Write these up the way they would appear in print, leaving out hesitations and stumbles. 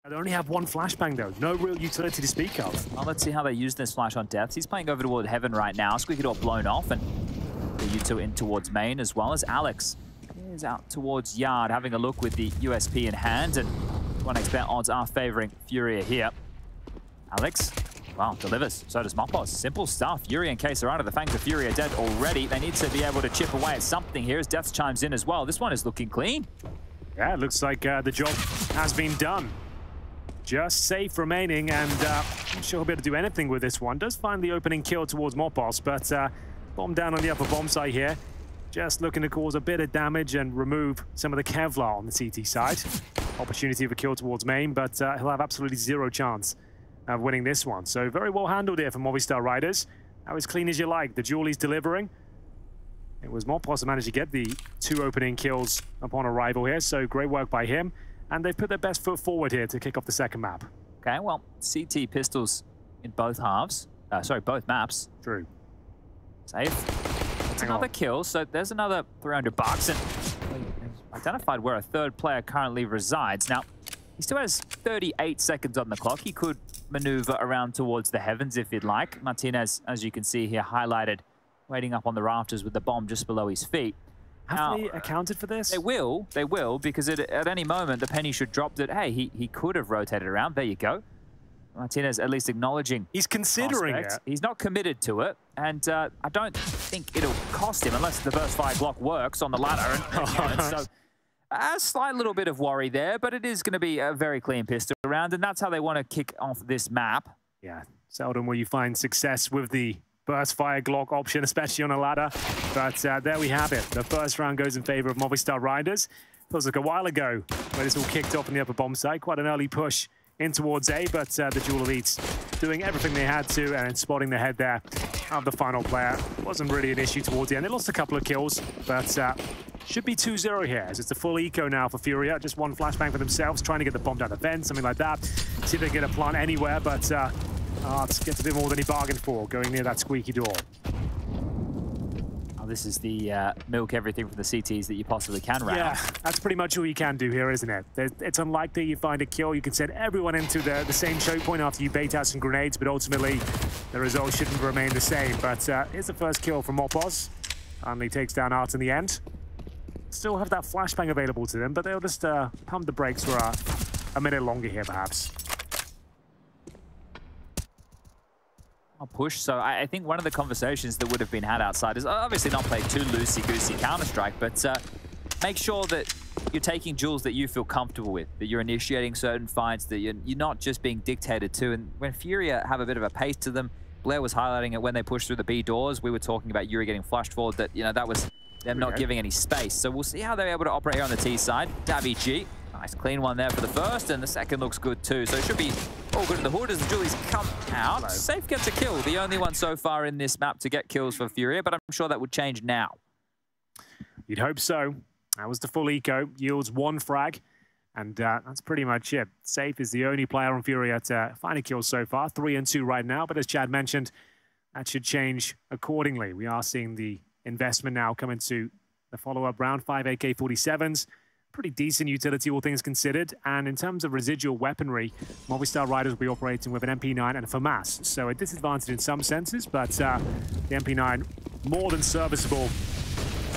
They only have one flashbang though, no real utility to speak of. Well, let's see how they use this flash on Deaths. He's playing over toward Heaven right now. SqueakyDor blown off, and the U2 in towards main, as well as Alex is out towards Yard, having a look with the USP in hand, and 1xBet odds are favoring FURIA here. Alex, well, delivers. So does Mopos. Simple stuff. Yuri and KSCERATO, the Fangs of FURIA dead already. They need to be able to chip away at something here as Deaths chimes in as well. This one is looking clean. Yeah, it looks like the job has been done. Just safe remaining, and I'm sure he'll be able to do anything with this one. Does find the opening kill towards Mopos, but bomb down on the upper bomb site here. Just looking to cause a bit of damage and remove some of the Kevlar on the CT side. Opportunity of a kill towards main, but he'll have absolutely zero chance of winning this one. So very well handled here for Movistar Riders. Now as clean as you like. The Julie's delivering. It was Mopos that managed to get the 2 opening kills upon arrival here, so great work by him. And they've put their best foot forward here to kick off the second map. Okay, well, CT pistols in both halves. Sorry, both maps. True. Safe. That's another kill, so there's another 300 bucks. And identified where a third player currently resides. Now, he still has 38 seconds on the clock. He could maneuver around towards the heavens if he'd like. Martinez, as you can see here, highlighted, waiting up on the rafters with the bomb just below his feet. Have they accounted for this? They will, because at any moment the penny should drop that, hey, he could have rotated around. There you go. Martinez at least acknowledging. He's considering it. He's not committed to it, and I don't think it'll cost him unless the burst fire Glock works on the ladder. And so a slight little bit of worry there, but it is going to be a very clean pistol round, and that's how they want to kick off this map. Yeah, seldom will you find success with the burst fire Glock option, especially on a ladder. But there we have it. The first round goes in favor of Movistar Riders. Feels like a while ago where this all kicked off in the upper bomb site. Quite an early push in towards A, but the Dual Elites doing everything they had to and spotting the head there of the final player. Wasn't really an issue towards the end. They lost a couple of kills, but should be 2-0 here, as it's a full eco now for FURIA. Just one flashbang for themselves, trying to get the bomb down the vent, something like that. See if they can get a plant anywhere, but Arts gets a bit more than he bargained for, going near that squeaky door. Oh, this is the milk everything from the CTs that you possibly can round. Yeah, that's pretty much all you can do here, isn't it? It's unlikely you find a kill. You can send everyone into the same choke point after you bait out some grenades, but ultimately the result shouldn't remain the same. But here's the first kill from Mopos. Finally takes down Art in the end. Still have that flashbang available to them, but they'll just pump the brakes for a minute longer here, perhaps. I'll push. So I think one of the conversations that would have been had outside is obviously not play too loosey-goosey Counter-Strike, but make sure that you're taking duels that you feel comfortable with, that you're initiating certain fights, that you're not just being dictated to. And when FURIA have a bit of a pace to them, Blair was highlighting it when they pushed through the B doors. We were talking about Yuri getting flushed forward, that, you know, that was them not giving any space. So we'll see how they're able to operate here on the T side. Davy G, nice clean one there for the first, and the second looks good too. So it should be all good in the hood as the Julies come out. Hello. Safe gets a kill, the only one so far in this map to get kills for FURIA, but I'm sure that would change now. You'd hope so. That was the full eco, yields 1 frag, and that's pretty much it. Safe is the only player on FURIA to find a kill so far, 3-2 right now, but as Chad mentioned, that should change accordingly. We are seeing the investment now come into the follow-up round, 5 AK-47s. Pretty decent utility, all things considered. And in terms of residual weaponry, Movistar Riders will be operating with an MP9 and a FAMAS. So a disadvantage in some senses, but the MP9 more than serviceable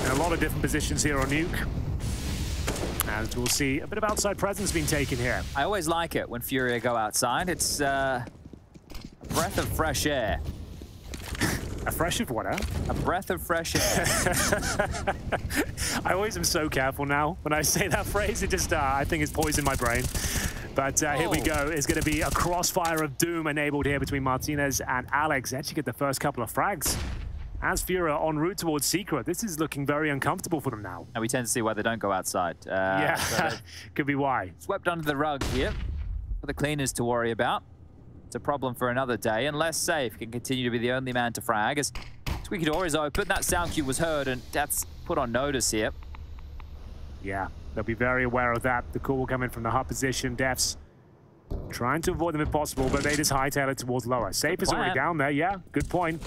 in a lot of different positions here on Nuke. As we'll see, a bit of outside presence being taken here. I always like it when FURIA go outside. It's a breath of fresh air. A fresh of what, huh? A breath of fresh air. I always am so careful now when I say that phrase. It just, I think it's poisoned my brain. But here we go. It's going to be a crossfire of doom enabled here between Martinez and Alex. Actually get the first couple of frags. As FURIA en route towards Secret, this is looking very uncomfortable for them now. And we tend to see why they don't go outside. Yeah, so could be why. Swept under the rug here for the cleaners to worry about. It's a problem for another day, and Less Safe can continue to be the only man to frag as SqueakyDor is open. That sound cue was heard, and that's put on notice here. Yeah, they'll be very aware of that. The call will come in from the hut position. Defs trying to avoid them if possible, but they just hightail it towards lower. Safe is already down there, yeah, good point.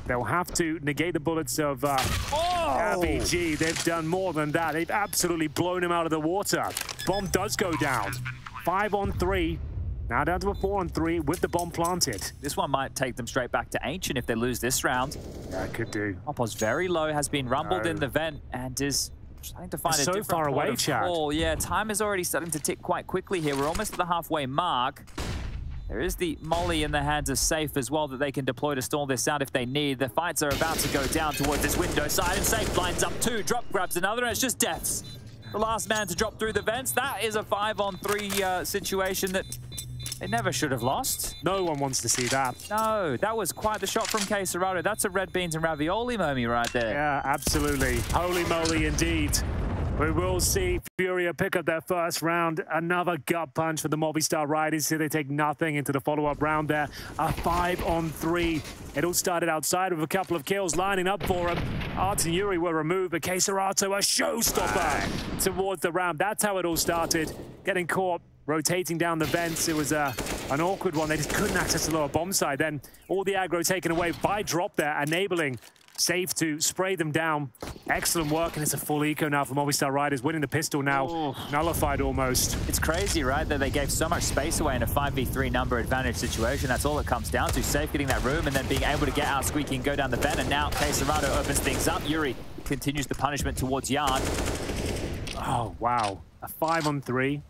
They'll have to negate the bullets of RPG. They've done more than that. They've absolutely blown him out of the water. Bomb does go down. 5 on 3. Now down to a 4 on 3 with the bomb planted. This one might take them straight back to Ancient if they lose this round. Yeah, it could do. Oppo's very low, has been rumbled in the vent, and is trying to find a different far away, Chad. Yeah, time is already starting to tick quite quickly here. We're almost at the halfway mark. There is the molly in the hands of Safe as well that they can deploy to stall this out if they need. The fights are about to go down towards this window side, and Safe lines up 2, drop grabs another, and it's just deaths. The last man to drop through the vents. That is a 5 on 3 situation that they never should have lost. No one wants to see that. No, that was quite the shot from KSCERATO. That's a red beans and ravioli mommy right there. Yeah, absolutely. Holy moly indeed. We will see FURIA pick up their first round. Another gut punch for the Movistar Riders here. They take nothing into the follow-up round there. A 5 on 3. It all started outside with a couple of kills lining up for him. Arts and Yuri were removed, but KSCERATO a showstopper towards the round. That's how it all started. Getting caught, rotating down the vents. It was an awkward one. They just couldn't access the lower bomb side. Then all the aggro taken away by drop there, enabling Safe to spray them down. Excellent work, and it's a full eco now for Movistar Riders, winning the pistol now, nullified almost. It's crazy, right, that they gave so much space away in a 5v3 number advantage situation. That's all it comes down to. Safe getting that room and then being able to get out squeaky and go down the vent, and now KSCERATO opens things up. Yuri continues the punishment towards Yard. Oh, wow. A 5 on 3.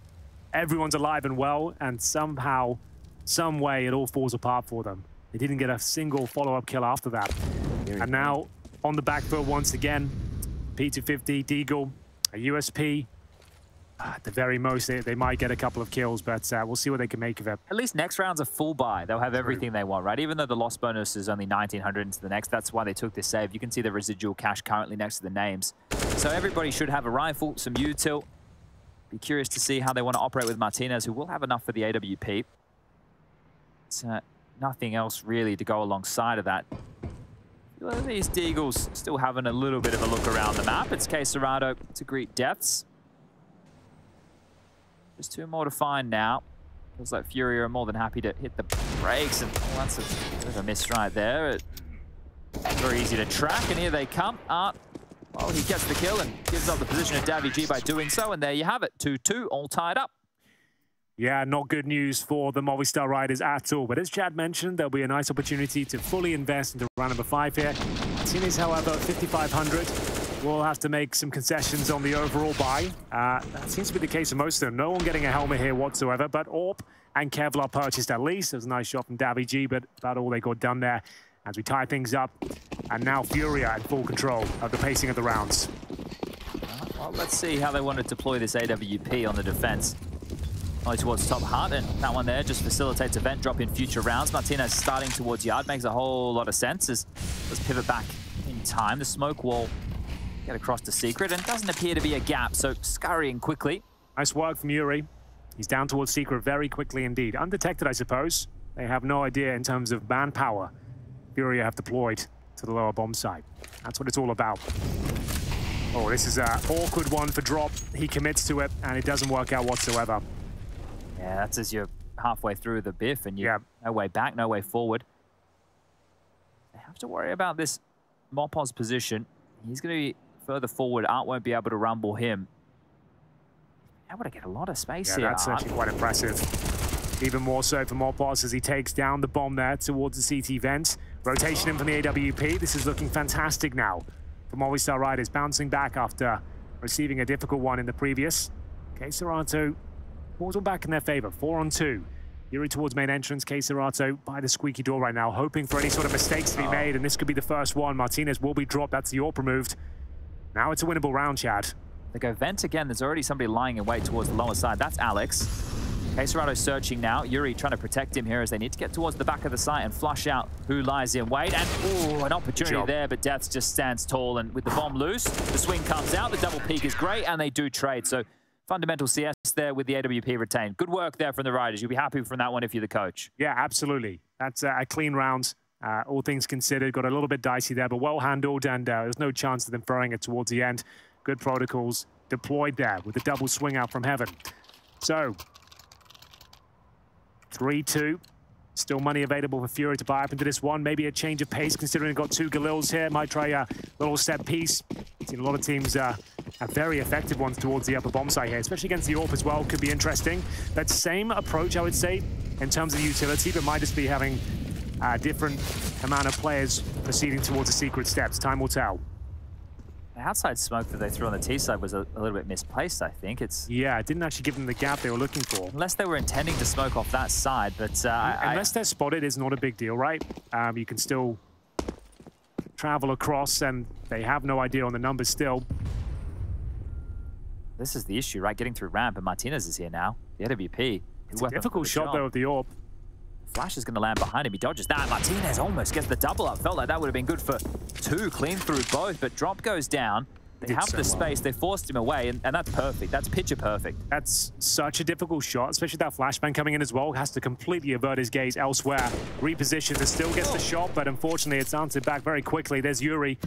Everyone's alive and well, and somehow, some way, it all falls apart for them. They didn't get a single follow-up kill after that. And now, on the back foot once again, P250, Deagle, a USP. At the very most, they might get a couple of kills, but we'll see what they can make of it. At least next round's a full buy. They'll have everything they want, right? Even though the loss bonus is only 1,900 into the next, that's why they took this save. You can see the residual cash currently next to the names. So everybody should have a rifle, some util. Be curious to see how they want to operate with Martinez, who will have enough for the AWP. It's nothing else really to go alongside of that. Well, these Deagles still having a little bit of a look around the map. It's KSCERATO to greet deaths. Just 2 more to find now. Feels like FURIA are more than happy to hit the brakes, and that's a bit of a miss right there. Very easy to track, and here they come. Well, he gets the kill and gives up the position of Davy G by doing so, and there you have it. 2-2, all tied up. Yeah, not good news for the Movistar Riders at all. But as Chad mentioned, there'll be a nice opportunity to fully invest into round number 5 here. Martinez, however, 5,500. We'll have to make some concessions on the overall buy. That seems to be the case for most of them. No one getting a helmet here whatsoever, but Orp and Kevlar purchased at least. It was a nice shot from Davy G, but about all they got done there as we tie things up. And now FURIA in full control of the pacing of the rounds. Well, let's see how they want to deploy this AWP on the defense. Only towards top hut, and that one there just facilitates event drop in future rounds. Martinez starting towards Yard makes a whole lot of sense. Let's pivot back in time. The smoke wall get across to Secret, and doesn't appear to be a gap, so scurrying quickly. Nice work from Yuri. He's down towards Secret very quickly indeed. Undetected, I suppose. They have no idea in terms of manpower FURIA have deployed to the lower bomb site. That's what it's all about. Oh, this is an awkward one for drop. He commits to it, and it doesn't work out whatsoever. Yeah, that's as you're halfway through the biff and you're no way back, no way forward. They have to worry about this Mopos position. He's going to be further forward. Art won't be able to rumble him. Able to get a lot of space here. That's actually quite impressive. Even more so for Mopos as he takes down the bomb there towards the CT vent. Rotation in from the AWP. This is looking fantastic now for Movistar Riders, bouncing back after receiving a difficult one in the previous. KSCERATO pulls all back in their favor. 4 on 2. Yuri towards main entrance. KSCERATO by the squeaky door right now, hoping for any sort of mistakes to be made, and this could be the first one. Martinez will be dropped. That's the AWP removed. Now it's a winnable round, Chad. They go vent again. There's already somebody lying in wait towards the lower side. That's Alex. KSCERATO searching now. Yuri trying to protect him here as they need to get towards the back of the site and flush out who lies in wait. And, ooh, an opportunity there, but Deaths just stands tall. And with the bomb loose, the swing comes out. The double peek is great, and they do trade. So fundamental CS there with the AWP retained. Good work there from the Riders. You'll be happy from that one if you're the coach. Yeah, absolutely. That's a clean round. All things considered, got a little bit dicey there, but well handled, and there's no chance of them throwing it towards the end. Good protocols deployed there with the double swing out from heaven. So 3-2. Still money available for FURIA to buy up into this one. Maybe a change of pace, considering they've got 2 Galils here. Might try a little set piece. Seen a lot of teams have very effective ones towards the upper bomb site here, especially against the AWP as well. Could be interesting. That same approach, I would say, in terms of the utility, but might just be having a different amount of players proceeding towards the secret steps. Time will tell. The outside smoke that they threw on the T side was a little bit misplaced, I think. Yeah, it didn't actually give them the gap they were looking for. Unless they were intending to smoke off that side, but... unless they're spotted, it's not a big deal, right? You can still travel across, and they have no idea on the numbers still. This is the issue, right? Getting through ramp, and Martinez is here now. The AWP. It's a difficult shot, though, of the AWP. Flash is going to land behind him. He dodges that. Martinez almost gets the double up. Felt like that would have been good for 2. Clean through both, but drop goes down. They have the space. They forced him away, and that's perfect. That's picture perfect. That's such a difficult shot, especially that flashbang coming in as well. Has to completely avert his gaze elsewhere. Repositions and still gets the shot, but unfortunately it's answered back very quickly. There's Yuri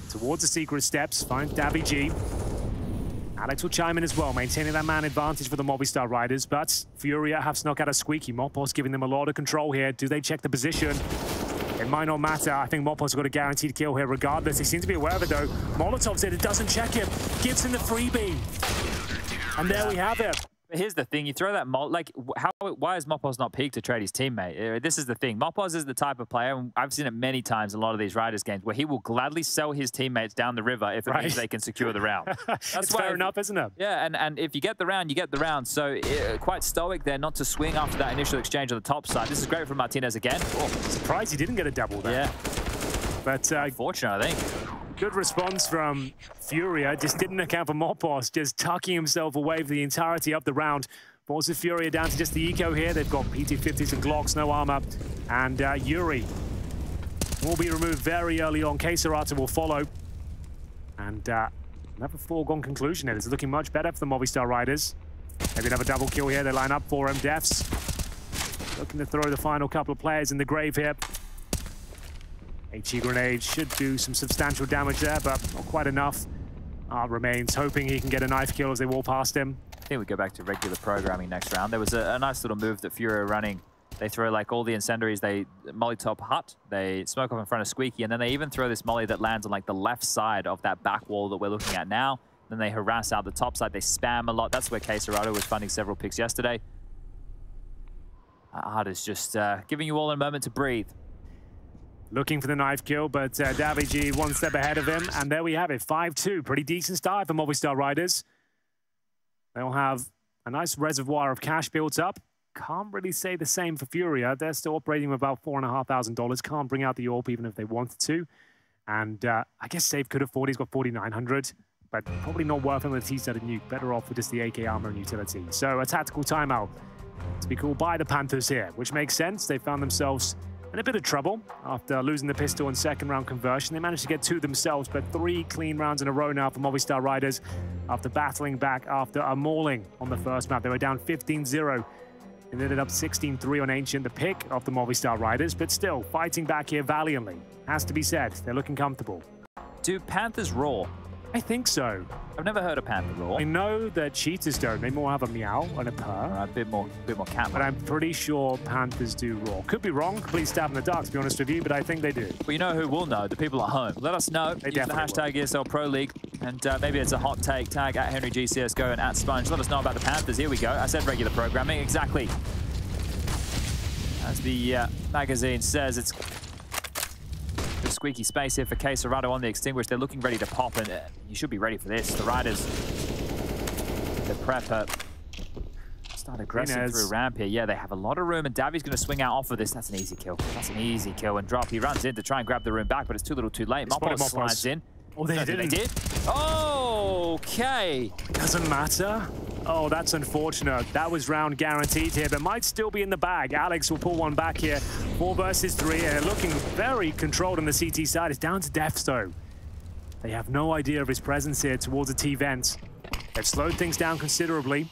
towards the secret steps. Finds Davy. Alex will chime in as well, maintaining that man advantage for the Movistar Riders, but FURIA have snuck out a squeaky. Mopos giving them a lot of control here. Do they check the position? It might not matter. I think Mopos got a guaranteed kill here regardless. He seems to be aware of it, though. Molotov's in, it doesn't check him. Gives him the freebie. And there we have it. Here's the thing, you throw that why is Mopos not peaked to trade his teammate? This is the thing. Mopos is the type of player, and I've seen it many times in a lot of these Riders games, where he will gladly sell his teammates down the river if it means they can secure the round. That's fair enough, isn't it? Yeah, and if you get the round, you get the round. So quite stoic there not to swing after that initial exchange on the top side. This is great from Martinez again. Oh, surprised he didn't get a double there. Yeah. But unfortunate, I think. Good response from FURIA. Just didn't account for Mopos, just tucking himself away for the entirety of the round. Forces FURIA down to just the eco here. They've got PT-50s and Glocks, no armor. And Yuri will be removed very early on. KSCERATO will follow. And another foregone conclusion here. It's looking much better for the Movistar Riders. Maybe another double kill here. They line up for him. Defs looking to throw the final couple of players in the grave here. HE grenade should do some substantial damage there, but not quite enough. Remains hoping he can get a knife kill as they walk past him. I think we go back to regular programming next round. There was a nice little move that FURIA are running. They throw like all the incendiaries, they molly top hut, they smoke off in front of Squeaky, and then they even throw this molly that lands on like the left side of that back wall that we're looking at now. Then they harass out the top side, they spam a lot. That's where KSCERATO was funding several picks yesterday. Art is just giving you all a moment to breathe. Looking for the knife kill, but Davy 1 step ahead of him. And there we have it, 5-2. Pretty decent start for Movistar Riders. They'll have a nice reservoir of cash built up. Can't really say the same for FURIA. They're still operating with about $4,500. Can't bring out the AWP even if they wanted to. And I guess Save could afford. He's got 4,900, but probably not worth him with a T-set and Nuke. Better off with just the AK armor and utility. So a tactical timeout to be called by the Panthers here, which makes sense. They found themselves in a bit of trouble after losing the pistol in second round conversion. They managed to get 2 themselves, but 3 clean rounds in a row now for Movistar Riders after battling back after a mauling on the first map. They were down 15-0 and ended up 16-3 on Ancient, the pick of the Movistar Riders, but still fighting back here valiantly. Has to be said, they're looking comfortable. Do Panthers roar? I think so. I've never heard a panther roar. I know that cheetahs don't. They more have a meow and a purr. A bit more cat. But I'm pretty sure panthers do roar. Could be wrong. Complete stab in the dark, to be honest with you, but I think they do. Well, you know who will know? The people at home. Let us know. Use the hashtag ESL Pro League, and maybe it's a hot take. Tag at HenryG CSGO and at Sponge. Let us know about the Panthers. Here we go. I said regular programming. Exactly. As the magazine says, it's the squeaky space here for KSCERATO on the extinguish. They're looking ready to pop, and you should be ready for this. The Riders, the prepper, start aggressive through ramp here. Yeah, they have a lot of room, and Davi's going to swing out off of this. That's an easy kill. That's an easy kill and drop. He runs in to try and grab the room back, but it's too little too late. Mopos slides in. Oh, they did. Okay. Doesn't matter. Oh, that's unfortunate. That was round guaranteed here, but might still be in the bag. Alex will pull one back here. 4 versus 3, and looking very controlled on the CT side. It's down to Defs, though. They have no idea of his presence here towards the T-vent. They've slowed things down considerably.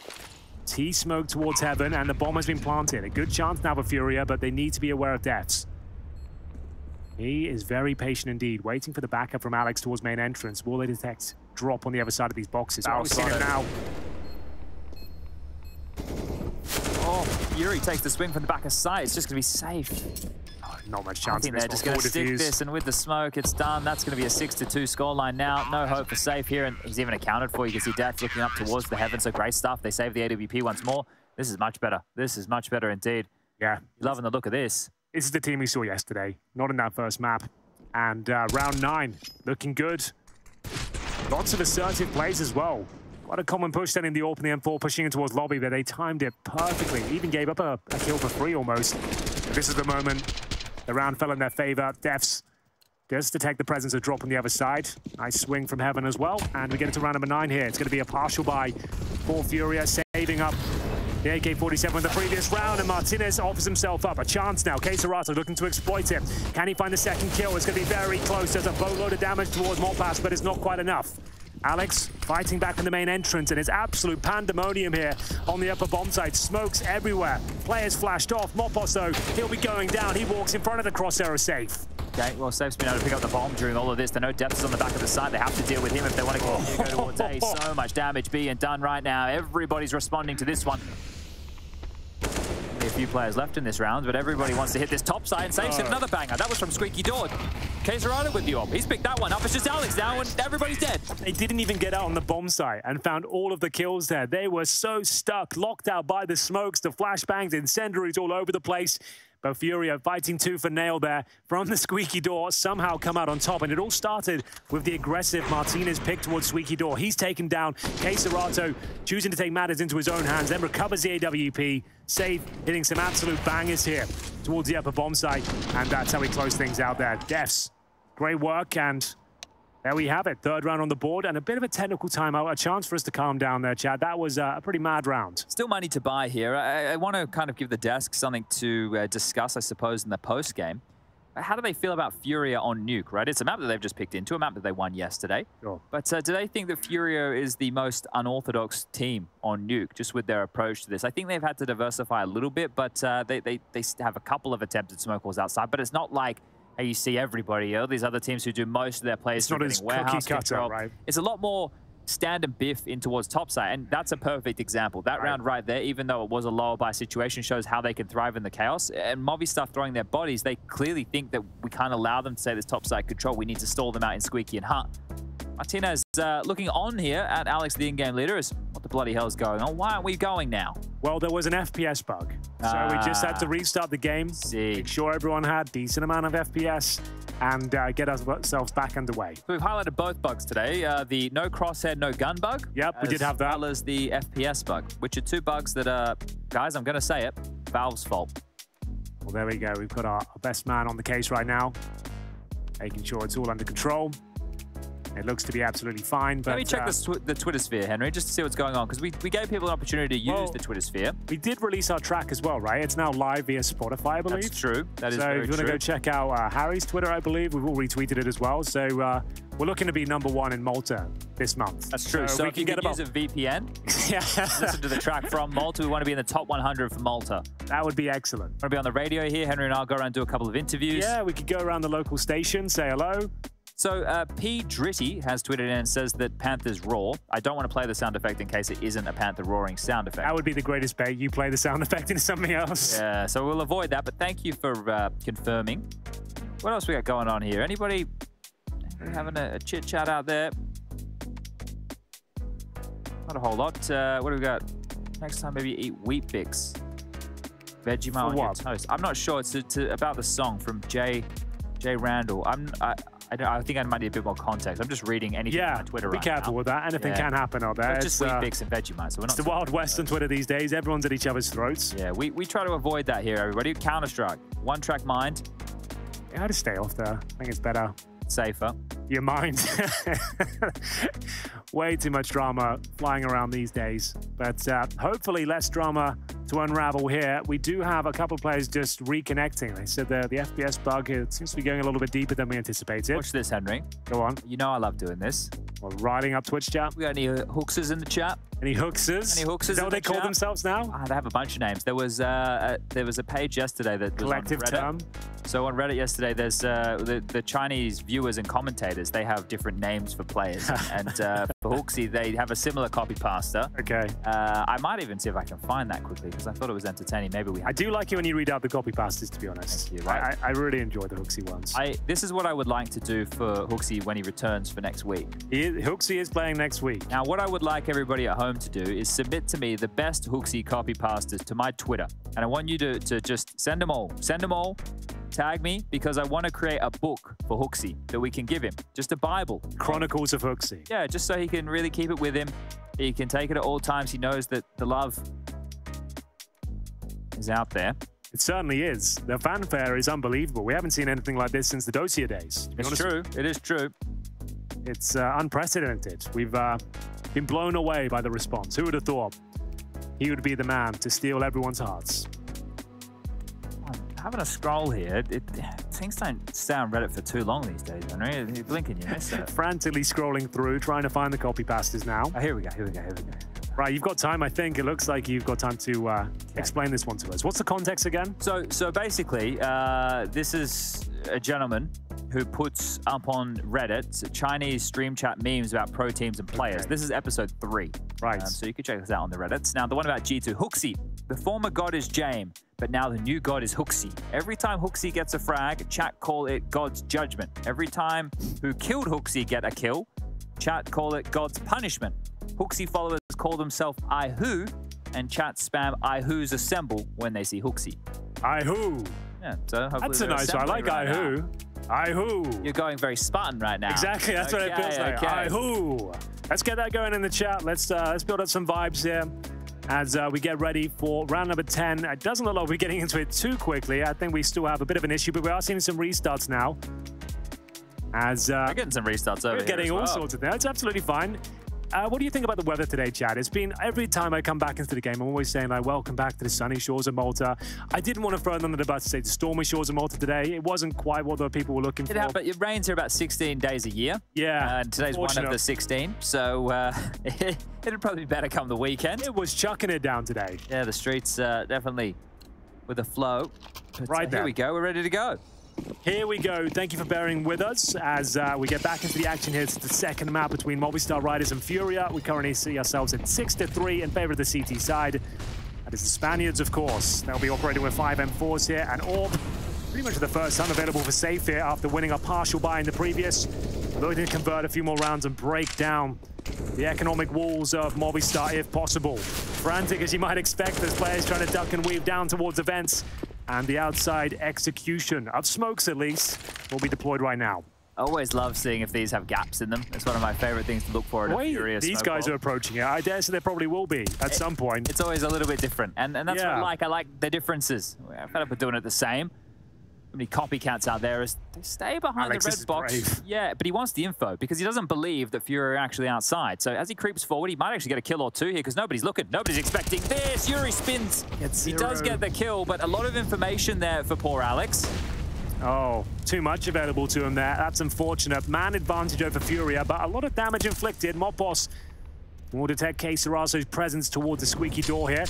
T-smoke towards heaven, and the bomb has been planted. A good chance now for FURIA, but they need to be aware of Defs. He is very patient indeed, waiting for the backup from Alex towards main entrance. Will they detect drop on the other side of these boxes? Oh, we've seen it now. Oh, Fury takes the swing from the back of sight. It's just going to be safe. Not much chance. I think they're just going to stick this, and with the smoke, it's done. That's going to be a 6-2 scoreline now. No hope for safe here, and he's even accounted for. You can see Death looking up towards the heaven, so great stuff. They save the AWP once more. This is much better. This is much better indeed. Yeah. Loving the look of this. This is the team we saw yesterday, not in that first map. And round 9, looking good. Lots of assertive plays as well. Quite a common push then in the open, the M4 pushing in towards lobby, but they timed it perfectly. Even gave up a kill for free almost. But this is the moment. The round fell in their favor. Defs does detect the presence of drop on the other side. Nice swing from heaven as well. And we get into round number 9 here. It's going to be a partial buy for FURIA, saving up the AK-47 in the previous round, and Martinez offers himself up. A chance now. KSCERATO looking to exploit it. Can he find the second kill? It's going to be very close. There's a boatload of damage towards Mopas, but it's not quite enough. Alex fighting back in the main entrance, and it's absolute pandemonium here on the upper bomb site. Smokes everywhere. Players flashed off. Mopos, though, he'll be going down. He walks in front of the crosshair safe. Okay, well, Safe's been able to pick up the bomb during all of this. They know Depth is on the back of the site. They have to deal with him if they want to continue to go towards A. So much damage being done right now. Everybody's responding to this one. Only a few players left in this round, but everybody wants to hit this top side, and Safe's hit another banger. That was from Squeaky Door. KSCERATO with the op. He's picked that one up. It's just Alex now, and everybody's dead. They didn't even get out on the bomb site and found all of the kills there. They were so stuck, locked out by the smokes, the flashbangs, incendiaries all over the place. But FURIA fighting tooth and nail there from the Squeaky Door, somehow come out on top. And it all started with the aggressive Martinez pick towards Squeaky Door. He's taken down. KSCERATO choosing to take matters into his own hands, then recovers the AWP. Safe, hitting some absolute bangers here towards the upper bomb site. And that's how we close things out there. Defs, great work, and there we have it. Third round on the board, and a bit of a technical timeout. A chance for us to calm down there, Chad. That was a pretty mad round. Still money to buy here. I want to kind of give the desk something to discuss, I suppose, in the post-game. How do they feel about FURIA on Nuke, right? It's a map that they've just picked into, a map that they won yesterday. Sure. But do they think that FURIA is the most unorthodox team on Nuke, just with their approach to this? I think they've had to diversify a little bit, but they have a couple of attempted smoke walls outside, but it's not like how you see everybody, these other teams who do most of their plays. It's not as cookie cutter, right? It's a lot more stand and biff in towards topside, and that's a perfect example. That round right there, even though it was a lower buy situation, shows how they can thrive in the chaos. And Movistar throwing their bodies, they clearly think that we can't allow them to say this topside control. We need to stall them out in Squeaky and Hut. Martinez looking on here at Alex, the in-game leader. Is what the bloody hell is going on? Why aren't we going now? Well, there was an FPS bug. So we just had to restart the game, make sure everyone had a decent amount of FPS, and get ourselves back underway. So we've highlighted both bugs today. The no crosshair, no gun bug. Yep, we did have that. As well as the FPS bug, which are two bugs that are, guys, I'm going to say it, Valve's fault. Well, there we go. We've got our best man on the case right now, making sure it's all under control. It looks to be absolutely fine. But let me check the Twitter sphere, Henry, just to see what's going on, because we gave people an opportunity to use the Twitter sphere. We did release our track as well, right? It's now live via Spotify, I believe. That's true. That is very true. So if you want to go check out Harry's Twitter, I believe, we've all retweeted it as well. So we're looking to be #1 in Malta this month. That's true. So if you can use a VPN, listen to the track from Malta. We want to be in the top 100 for Malta. That would be excellent. Want to be on the radio here. Henry and I'll go around and do a couple of interviews. Yeah, we could go around the local station, say hello. So P. Dritty has tweeted in and says that Panther's roar. I don't want to play the sound effect in case it isn't a Panther roaring sound effect. That would be the greatest bait. You play the sound effect into something else. Yeah, so we'll avoid that, but thank you for confirming. What else we got going on here? Anybody having a chit-chat out there? Not a whole lot. What do we got? Next time, maybe eat Wheat Bix. Vegemite on your toast. I'm not sure. It's about the song from Jay Randall. I think I might need a bit more context. I'm just reading anything on Twitter right now. Be careful with that. Anything can happen out there. It's just Wheat Bix and Vegemite. So we're not. It's the Wild West on Twitter these days. Everyone's at each other's throats. Yeah, we try to avoid that here, everybody. Counter-Strike. One-track mind. Yeah, I'd stay off there. I think it's better. Safer. Your mind. Way too much drama flying around these days. But hopefully less drama to unravel here. We do have a couple of players just reconnecting. They said the FPS bug seems to be going a little bit deeper than we anticipated. Watch this, Henry. Go on. You know I love doing this. Well, riding up Twitch chat. We got any hooksters in the chat? Any hooksters? Any hooksters? Is that what they call themselves now? They have a bunch of names. There was a page yesterday that was collective on Reddit. term. So on Reddit yesterday, there's the Chinese viewers and commentators. They have different names for players, and for Hooksy, they have a similar copy pasta. Okay. I might even see if I can find that quickly. because I thought it was entertaining. Maybe we. I do like it when you read out the copy pastas, to be honest. Thank you. Right. I really enjoy the Hooksy ones. This is what I would like to do for Hooksy when he returns for next week. Hooksy is playing next week. Now, what I would like everybody at home to do is submit to me the best Hooksy copy pastas to my Twitter. And I want you to just send them all. Send them all. Tag me, because I want to create a book for Hooksy that we can give him. Just a Bible. Chronicles of Hooksy. Yeah, just so he can really keep it with him. He can take it at all times. He knows that the love is out there. It certainly is. The fanfare is unbelievable. We haven't seen anything like this since the Dossier days. It's true. It is true. It's unprecedented. We've been blown away by the response. Who would have thought he would be the man to steal everyone's hearts? Having a scroll here, things don't stay on Reddit for too long these days, Henry. You're blinking, you miss it. Frantically scrolling through, trying to find the copy pastas now. Oh, here we go. Right, you've got time, I think. It looks like you've got time to explain this one to us. What's the context again? So basically, this is a gentleman who puts up on Reddit Chinese stream chat memes about pro teams and players. Okay. This is episode 3. Right. So you can check this out on the Reddits. Now, the one about G2. Hooksy. The former god is Jame, but now the new god is Hooksy. Every time Hooksy gets a frag, chat call it God's judgment. Every time who killed Hooksy get a kill, chat call it God's punishment. Hooksy followers call themselves I-Who, and chat spam I-Who's assemble when they see Hooksy. I-Who. Yeah, so that's a nice one. I like I-Who. I-Who. You're going very Spartan right now. Exactly, that's what it feels like. I-Who. Let's get that going in the chat. Let's build up some vibes here as we get ready for round number 10. It doesn't look like we're getting into it too quickly. I think we still have a bit of an issue, but we are seeing some restarts now. As we're getting some restarts over here. We're getting all sorts of things. It's absolutely fine. What do you think about the weather today, Chad? It's been, every time I come back into the game, I'm always saying, like, welcome back to the sunny shores of Malta. I didn't want to throw it under the bus to say the stormy shores of Malta today. It wasn't quite what the people were looking for. But it rains here about 16 days a year. Yeah. And today's one of the 16. So it'd probably be better come the weekend. It was chucking it down today. Yeah, the streets definitely with a flow. But, right there. Here we go. We're ready to go. Here we go. Thank you for bearing with us as we get back into the action here. It's the second map between Movistar Riders and FURIA. We currently see ourselves at 6-3 in favor of the CT side. That is the Spaniards, of course. They'll be operating with 5 M4s here, and all pretty much the first time available for safe here after winning a partial buy in the previous. Looking to convert a few more rounds and break down the economic walls of Movistar if possible. Frantic as you might expect, as players trying to duck and weave down towards events. And the outside execution of smokes, at least, will be deployed right now. I always love seeing if these have gaps in them. It's one of my favorite things to look for at a Furious These guys are approaching it. I dare say there probably will be at some point. It's always a little bit different. And that's what I like. I like the differences. I'm fed up with doing it the same. How many copycats out there is they stay behind the red box. Brave. Yeah, but he wants the info because he doesn't believe that Fury are actually outside. So as he creeps forward, he might actually get a kill or two here because nobody's looking. Nobody's expecting this. Yuri spins. He does get the kill, but a lot of information there for poor Alex. Oh, too much available to him there. That's unfortunate. Man advantage over Furia, but a lot of damage inflicted. Mopos will detect KSCERATO's presence towards the squeaky door here.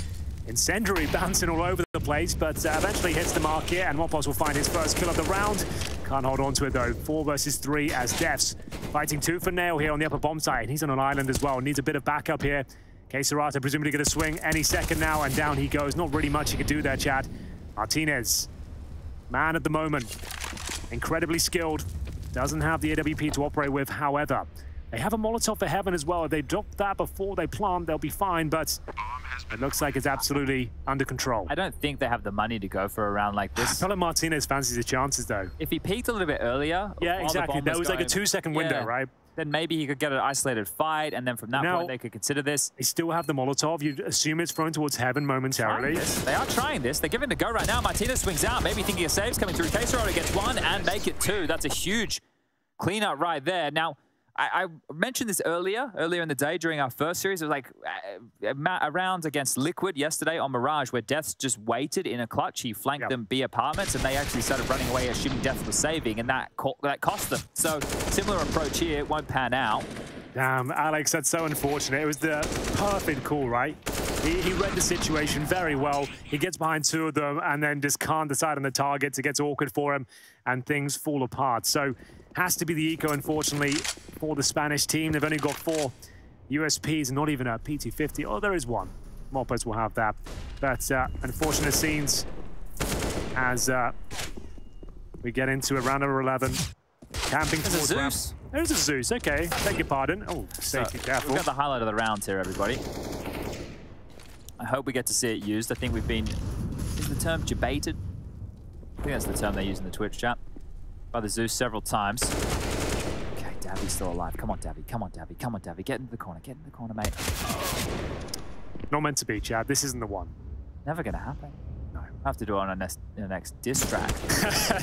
Incendiary bouncing all over the place, but eventually hits the mark here, and Mopos will find his first kill of the round. Can't hold on to it, though. 4 versus 3 as Defs fighting tooth and nail here on the upper bomb site, and he's on an island as well. Needs a bit of backup here. KSCERATO presumably going to swing any second now, and down he goes. Not really much he could do there, Chad. Martinez, man at the moment. Incredibly skilled. Doesn't have the AWP to operate with, however. They have a Molotov for Heaven as well. If they drop that before they plant, they'll be fine, but it looks like it's absolutely under control. I don't think they have the money to go for a round like this. I feel like Martinez fancies his chances, though. If he peeked a little bit earlier... Yeah, exactly. There was like a 2-second window, right? Then maybe he could get an isolated fight, and then from that point, they could consider this. They still have the Molotov. You'd assume it's thrown towards Heaven momentarily. They are trying this. They're giving it a go right now. Martinez swings out, maybe thinking a save's coming through. KSCERATO gets 1 and make it 2. That's a huge cleanup right there. Now, I mentioned this earlier in the day during our first series. It was like a round against Liquid yesterday on Mirage where Deaths just waited in a clutch. He flanked them B apartments and they actually started running away assuming Deaths was saving, and that cost them. So similar approach here. It won't pan out. Damn, Alex, that's so unfortunate. It was the perfect call, right? He read the situation very well. He gets behind 2 of them and then just can't decide on the targets. It gets awkward for him and things fall apart. So has to be the eco, unfortunately, for the Spanish team. They've only got 4 USPs and not even a P250. Oh, there is one. more players will have that. But unfortunate scenes as we get into a round number 11. Camping towards Zeus. There's a Zeus, okay. Beg your pardon. Oh, safety, careful. We've got the highlight of the round here, everybody. I hope we get to see it used. I think we've been, is the term debated? I think that's the term they use in the Twitch chat. By the Zeus several times. Okay, Davvy's still alive. Come on, Davy. Come on, Davy. Come on, Davy. Get into the corner. Get into the corner, mate. Not meant to be, Chad. This isn't the one. Never going to happen. No. I have to do it on the next diss track.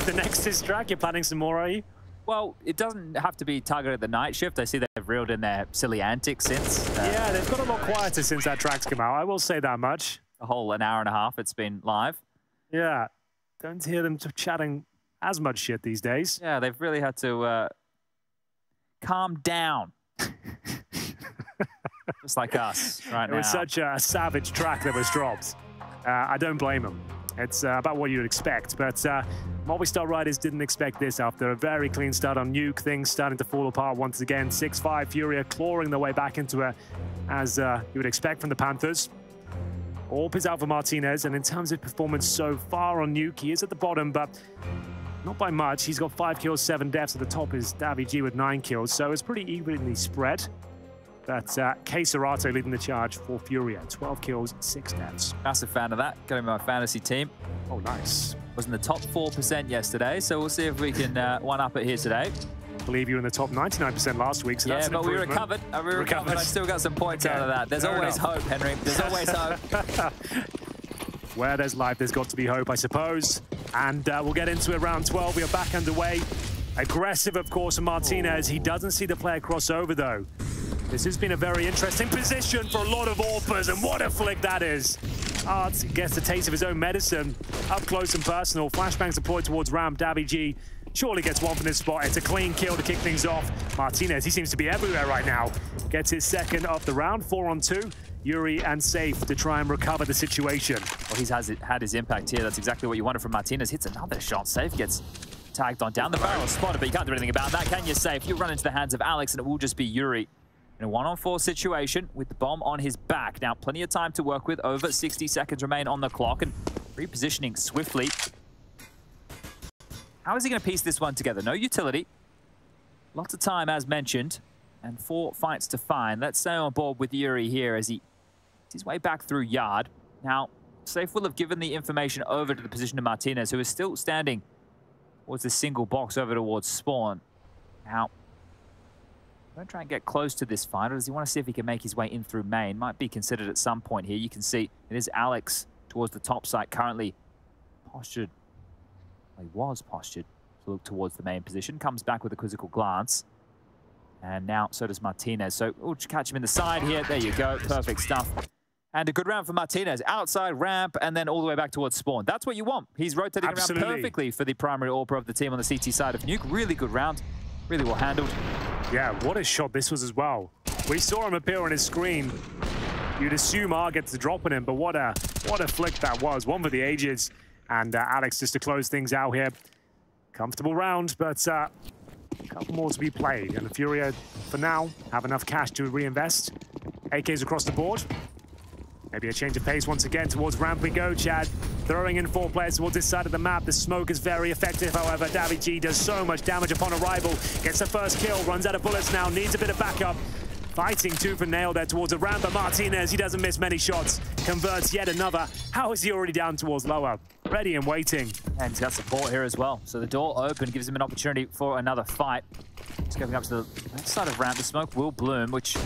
The next diss track? You're planning some more, are you? Well, it doesn't have to be targeted at the night shift. I see they've reeled in their silly antics since. Yeah, they've got a lot quieter since that track's come out. I will say that much. A whole an hour and a half it's been live. Yeah. Don't hear them chatting as much shit these days. Yeah, they've really had to calm down. Just like us right now. It was such a savage track that was dropped. I don't blame them. It's about what you'd expect. But Movistar Riders didn't expect this after a very clean start on Nuke. Things starting to fall apart once again. 6-5 FURIA clawing their way back into it, as you would expect from the Panthers. Orp is out for Martinez, and in terms of performance so far on Nuke, he is at the bottom, but not by much. He's got 5 kills, 7 deaths. At the top is Davy G with 9 kills, so it's pretty evenly spread. But KSCERATO leading the charge for FURIA. 12 kills, 6 deaths. Massive fan of that. Got him in my fantasy team. Oh, nice. Was in the top 4% yesterday, so we'll see if we can one-up it here today. I believe you were in the top 99% last week, so that's an but we improvement. recovered. I still got some points out of that. There's always hope, Henry. There's always hope. Where there's life, there's got to be hope, I suppose. And we'll get into it. Round 12. We are back underway. Aggressive, of course, from Martinez. He doesn't see the player cross over, though. This has been a very interesting position for a lot of Orpers, and what a flick that is. Art gets a taste of his own medicine. Up close and personal. Flashbangs deployed towards ramp. Davy G surely gets one from this spot. It's a clean kill to kick things off. Martinez, he seems to be everywhere right now. Gets his second of the round. 4-on-2. Yuri and Safe to try and recover the situation. Well, he's had his impact here. That's exactly what you wanted from Martinez. Hits another shot. Safe gets tagged on down the barrel spotted, but you can't do anything about that, can you, Safe? You run into the hands of Alex, and it will just be Yuri in a 1-on-4 situation with the bomb on his back. Now, plenty of time to work with. Over 60 seconds remain on the clock, and repositioning swiftly. How is he going to piece this one together? No utility. Lots of time, as mentioned, and 4 fights to find. Let's stay on board with Yuri here as he makes his way back through yard. Now, Safe will have given the information over to the position of Martinez, who is still standing towards the single box over towards spawn. Now, I'm going to try and get close to this fighter. Does he want to see if he can make his way in through main? Might be considered at some point here. You can see it is Alex towards the top site, currently postured. Well, he was postured to look towards the main position. Comes back with a quizzical glance. And now so does Martinez. So we'll catch him in the side here. There you go. Perfect stuff. And a good round for Martinez. Outside ramp and then all the way back towards spawn. That's what you want. He's rotating around perfectly for the primary AWPer of the team on the CT side of Nuke. Really good round. Really well handled. Yeah, what a shot this was as well. We saw him appear on his screen. You'd assume R gets the drop on him, but what a flick that was. One for the ages. And Alex just to close things out here. Comfortable round, but a couple more to be played. And the FURIA, for now, have enough cash to reinvest. AKs across the board. Maybe a change of pace once again. Towards ramp we go, Chad. Throwing in 4 players towards this side of the map. The smoke is very effective, however. Davy G does so much damage upon arrival. Gets the first kill, runs out of bullets now, needs a bit of backup. Fighting tooth and nail there towards a ramp, but Martinez, he doesn't miss many shots. Converts yet another. How is he already down towards lower? Ready and waiting. And he's got support here as well. So the door open gives him an opportunity for another fight. He's going up to the left side of ramp. The smoke will bloom, which is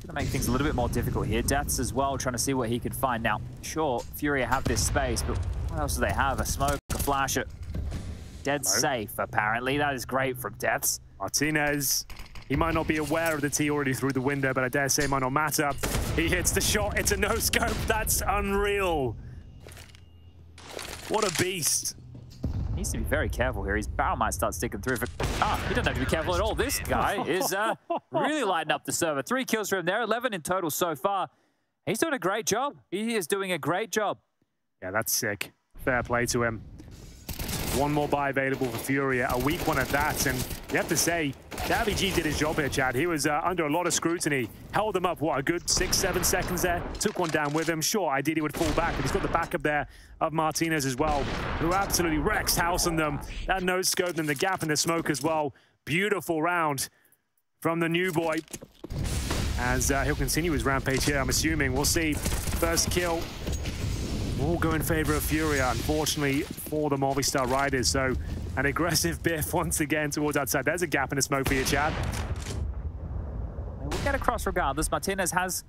going to make things a little bit more difficult here. Deaths as well, trying to see what he can find. Now, sure, FURIA have this space, but what else do they have? A smoke, a flasher. Dead safe, apparently. That is great from Deaths. Martinez, he might not be aware of the T already through the window, but I dare say it might not matter. He hits the shot. It's a no-scope. That's unreal. What a beast. Needs to be very careful here. His barrel might start sticking through. He doesn't have to be careful at all. This guy is really lighting up the server. 3 kills for him there, 11 in total so far. He's doing a great job. He is doing a great job. Yeah, that's sick. Fair play to him. One more buy available for FURIA, a weak one at that, and you have to say, Davy did his job here, Chad. He was under a lot of scrutiny. Held him up, what, a good 6-7 seconds there. Took one down with him. Sure, ideally would fall back, but he's got the backup there of Martinez as well, who absolutely wrecks house on them. That no scope and the gap in the smoke as well. Beautiful round from the new boy. As he'll continue his rampage here, I'm assuming. We'll see. First kill will go in favor of FURIA, unfortunately, for the Movistar Riders. So an aggressive biff once again towards outside. There's a gap in the smoke for you, Chad. We'll get across regardless. Martinez has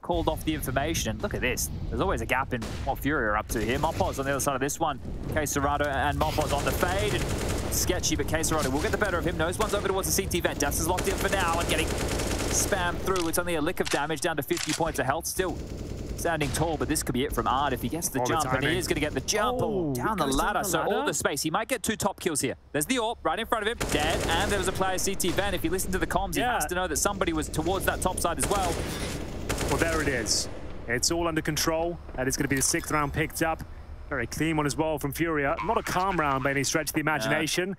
called off the information. Look at this. There's always a gap in what FURIA are up to here. Mopos on the other side of this one. KSCERATO and Mopos on the fade. And sketchy, but KSCERATO will get the better of him. Nose one's over towards the CT vent. Das is locked in for now and getting spammed through. It's only a lick of damage, down to 50 points of health. Still standing tall, but this could be it from Ard if he gets the jump, and he is going to get the jump down the ladder. So all the space. He might get 2 top kills here. There's the AWP right in front of him, dead, and there was a player CT vent. If you listen to the comms, he has to know that somebody was towards that top side as well. Well, there it is. It's all under control, and it's going to be the 6th round picked up. Very clean one as well from FURIA. Not a calm round by any stretch of the imagination.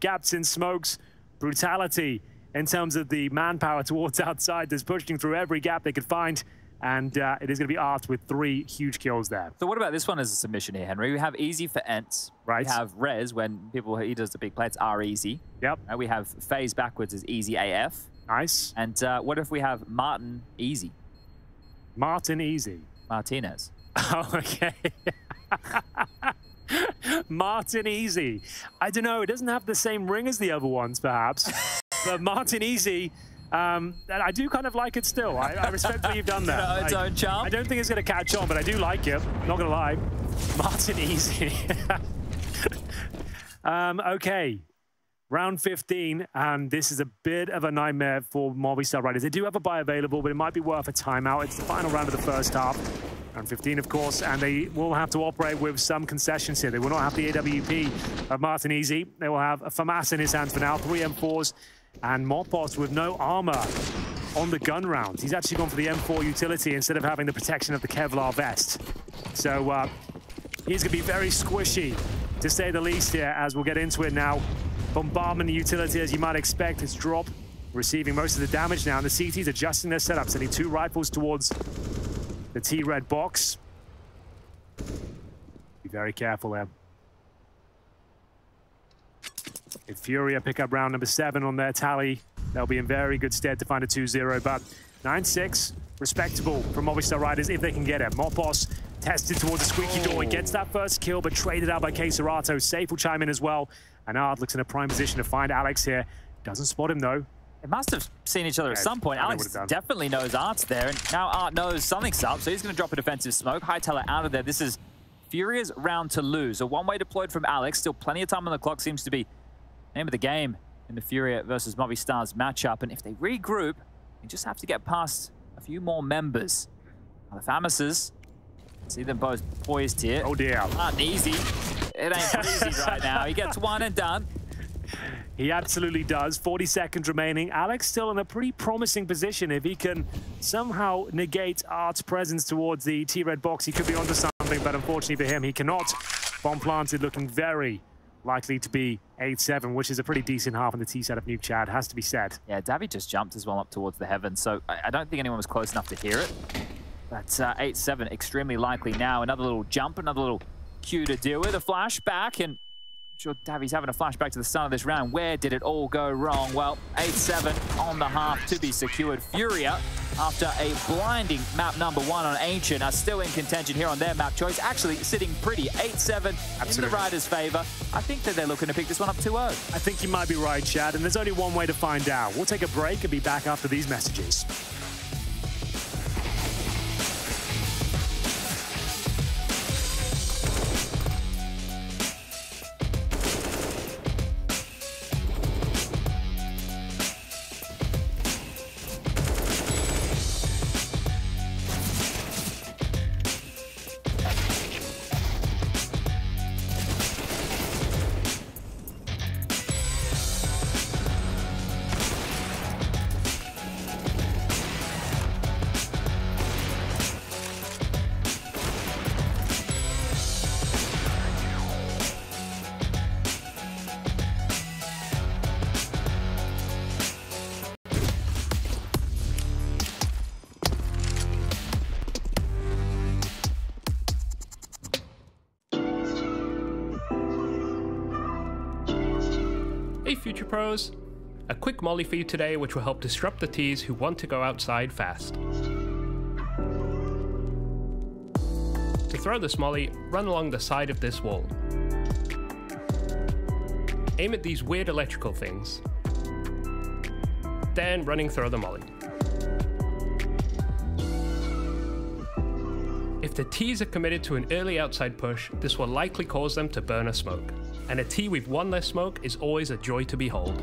Gaps in smokes, brutality in terms of the manpower towards outside. That's pushing through every gap they could find. And it is going to be Art with 3 huge kills there. So what about this one as a submission here, Henry? We have easy for Ents. Right. We have Rez when he does the big plates are easy. Yep. We have Phase backwards as easy AF. Nice. And what if we have Martin easy? Martin easy. Martinez. Oh, okay. Martin easy. I don't know. It doesn't have the same ring as the other ones, perhaps. But Martin easy. I do kind of like it still. I respect that you've done that. Its own charm. I don't think it's going to catch on, but I do like it. Not going to lie. Martin easy. Okay. Round 15, and this is a bit of a nightmare for Movistar Riders. They do have a buy available, but it might be worth a timeout. It's the final round of the first half. Round 15, of course, and they will have to operate with some concessions here. They will not have the AWP of Martin Easy. They will have a FAMAS in his hands for now, 3 M4s, and Mopos with no armor on the gun rounds. He's actually gone for the M4 utility instead of having the protection of the Kevlar vest. So he's going to be very squishy, to say the least here, as we'll get into it now. Bombardment utility, as you might expect, has dropped, receiving most of the damage now. And the CT's adjusting their setup, sending 2 rifles towards the T-red box. Be very careful there. If FURIA pick up round number 7 on their tally, they'll be in very good stead to find a 2-0. But 9-6, respectable from Movistar Riders if they can get it. Mopos tested towards the squeaky door. He gets that first kill, but traded out by KSCERATO. Safe will chime in as well. And Ard looks in a prime position to find Alex here. Doesn't spot him, though. They must have seen each other at some point. Alex definitely knows Art's there, and now Art knows something's up, so he's going to drop a defensive smoke. Highteller out of there. This is FURIA's round to lose. A one-way deployed from Alex. Still plenty of time on the clock. Seems to be the name of the game in the FURIA versus Movistar's matchup. And if they regroup, they just have to get past a few more members. Now, the FAMASes, see them both poised here. Oh, dear. Not easy. It ain't easy right now. He gets one and done. He absolutely does. 40 seconds remaining. Alex still in a pretty promising position. If he can somehow negate Art's presence towards the T-red box, he could be onto something, but unfortunately for him, he cannot. Bomb planted, looking very likely to be 8-7, which is a pretty decent half in the T setup. Nuke, Chad, has to be said. Yeah, Davy just jumped as well up towards the heavens, so I don't think anyone was close enough to hear it. But 8-7, extremely likely now. Another little jump, another little cue to deal with. A flashback, and I'm sure Davy's having a flashback to the start of this round. Where did it all go wrong? Well, 8-7 on the half to be secured. FURIA, after a blinding map number 1 on Ancient, are still in contention here on their map choice. Actually sitting pretty, 8-7 in the Riders' favor. I think that they're looking to pick this one up 2-0. I think you might be right, Chad, and there's only one way to find out. We'll take a break and be back after these messages. Hey Future Pros! A quick molly for you today which will help disrupt the Ts who want to go outside fast. To throw this molly, run along the side of this wall. Aim at these weird electrical things. Then running throw the molly. If the Ts are committed to an early outside push, this will likely cause them to burn a smoke. And a T with one less smoke is always a joy to behold.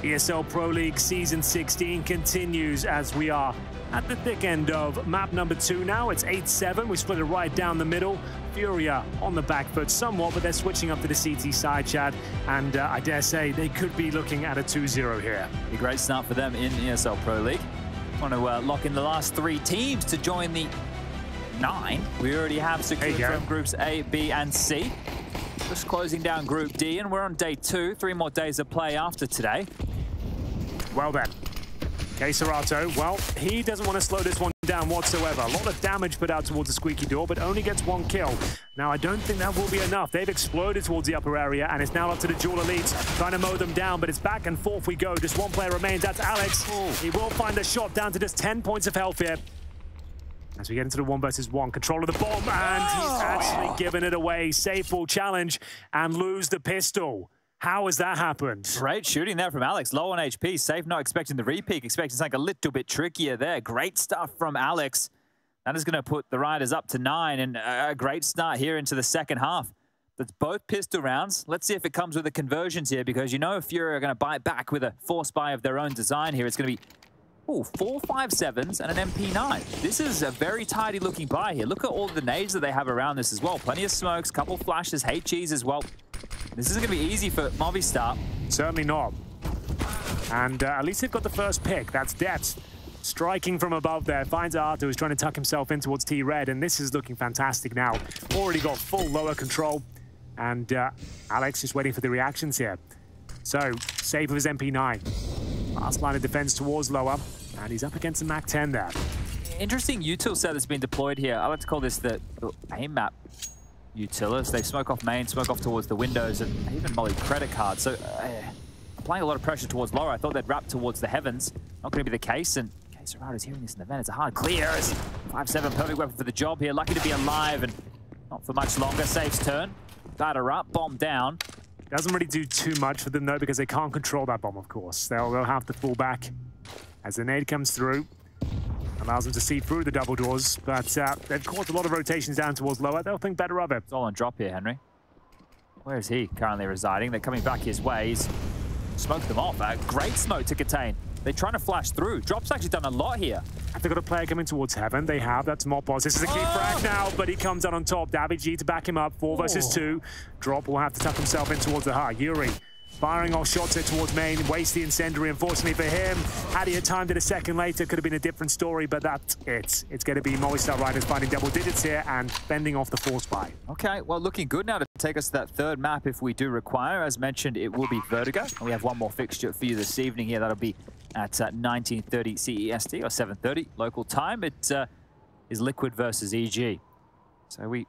ESL Pro League Season 16 continues as we are at the thick end of map number 2 now. It's 8-7. We split it right down the middle. FURIA on the back foot somewhat, but they're switching up to the CT side, Chad. And I dare say they could be looking at a 2-0 here. A great start for them in ESL Pro League. Want to lock in the last 3 teams to join the 9. We already have secured from groups A, B, and C. Just closing down Group D, and we're on day 2. 3 more days of play after today. Well then, KSCERATO, well, he doesn't want to slow this one down whatsoever. A lot of damage put out towards the squeaky door, but only gets 1 kill. Now, I don't think that will be enough. They've exploded towards the upper area, and it's now up to the dual elites, trying to mow them down, but it's back and forth we go. Just 1 player remains, that's Alex. He will find the shot down to just 10 points of health here. As we get into the 1 versus 1, control of the bomb, and he's actually given it away. Safe will challenge and lose the pistol. How has that happened? Great shooting there from Alex. Low on HP. Safe not expecting the repeat. Expecting something a little bit trickier there. Great stuff from Alex. That is going to put the Riders up to 9. And a great start here into the second half. That's both pistol rounds. Let's see if it comes with the conversions here. Because you know FURIA are going to bite back with a force buy of their own design here. It's going to be 4 5.7s and an MP9. This is a very tidy looking buy here. Look at all the nades that they have around this as well. Plenty of smokes, couple flashes, HEs as well. This isn't going to be easy for Movistar. Certainly not. And at least they've got the first pick. That's Depth. Striking from above there. Finds Arthur, who's trying to tuck himself in towards T-Red. And this is looking fantastic now. Already got full lower control. And Alex just waiting for the reactions here. So, save of his MP9. Last line of defense towards lower. And he's up against the MAC-10 there. Interesting util set that's been deployed here. I like to call this the aim map utilis. They smoke off main, smoke off towards the windows, and even molly credit card. So applying a lot of pressure towards lower. I thought they'd wrap towards the heavens. Not going to be the case. And KSCERATO's hearing this in the vent. It's a hard clear. 5-7, perfect weapon for the job here. Lucky to be alive and not for much longer. Safe's turn. Batter up, bomb down. Doesn't really do too much for them though, because they can't control that bomb, of course. They'll have to fall back as the nade comes through. Allows them to see through the double doors, but they've caused a lot of rotations down towards lower. They'll think better of it. It's all on drop here, Henry. Where is he currently residing? They're coming back his way. He's smoked them off. Great smoke to contain. They're trying to flash through. Drop's actually done a lot here. Have they got a player coming towards heaven? They have. That's Mopos. This is a key frag now, but he comes out on top. Davig to back him up. 4 versus 2. Drop will have to tuck himself in towards the heart. Yuri firing off shots there towards main. Waste the incendiary, unfortunately for him. Had he had timed it a second later, could have been a different story, but that's it. It's going to be Movistar Riders finding double digits here and fending off the force buy. Okay, well, looking good now to take us to that 3rd map if we do require. As mentioned, it will be Vertigo. And we have 1 more fixture for you this evening here. That'll be at 19:30 CEST or 7:30 local time. It is Liquid versus EG. So we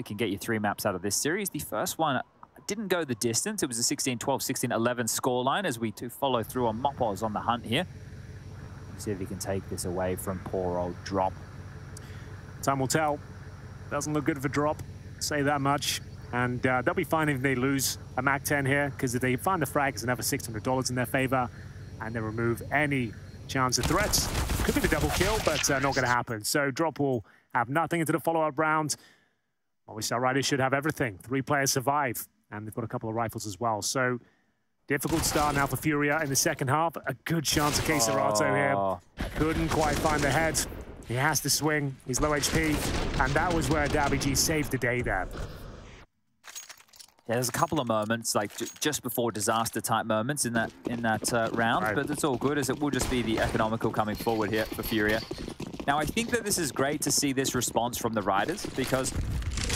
can get you 3 maps out of this series. The first one didn't go the distance. It was a 16-12, 16-11 scoreline as we do follow through on Mopos on the hunt here. Let's see if he can take this away from poor old Drop. Time will tell. Doesn't look good for Drop. Say that much. And they'll be fine if they lose a MAC-10 here, because if they find the frag, it's another $600 in their favor, and they remove any chance of threats. Could be the double kill, but not going to happen. So Drop will have nothing into the follow-up round. Movistar Riders should have everything. 3 players survive, and they've got a couple of rifles as well. So difficult start now for FURIA in the second half. A good chance of KSCERATO here. Couldn't quite find the head. He has to swing. He's low HP, and that was where davigi saved the day there. Yeah, there's a couple of moments, like just before disaster-type moments in that round, right. But it's all good, as it will just be the economical coming forward here for FURIA. Now, I think that this is great to see this response from the Riders, because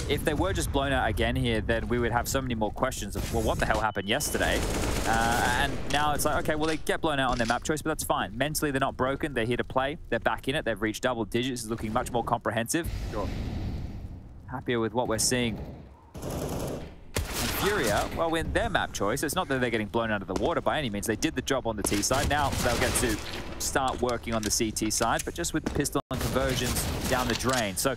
if they were just blown out again here, then we would have so many more questions of, well, what the hell happened yesterday? And now it's like, okay, well, they get blown out on their map choice, but that's fine. Mentally, they're not broken. They're here to play. They're back in it. They've reached double digits. It's looking much more comprehensive. Sure. Happier with what we're seeing. FURIA, well, in their map choice, it's not that they're getting blown out of the water by any means. They did the job on the T side. Now they'll get to start working on the CT side, but just with pistol and conversions down the drain. So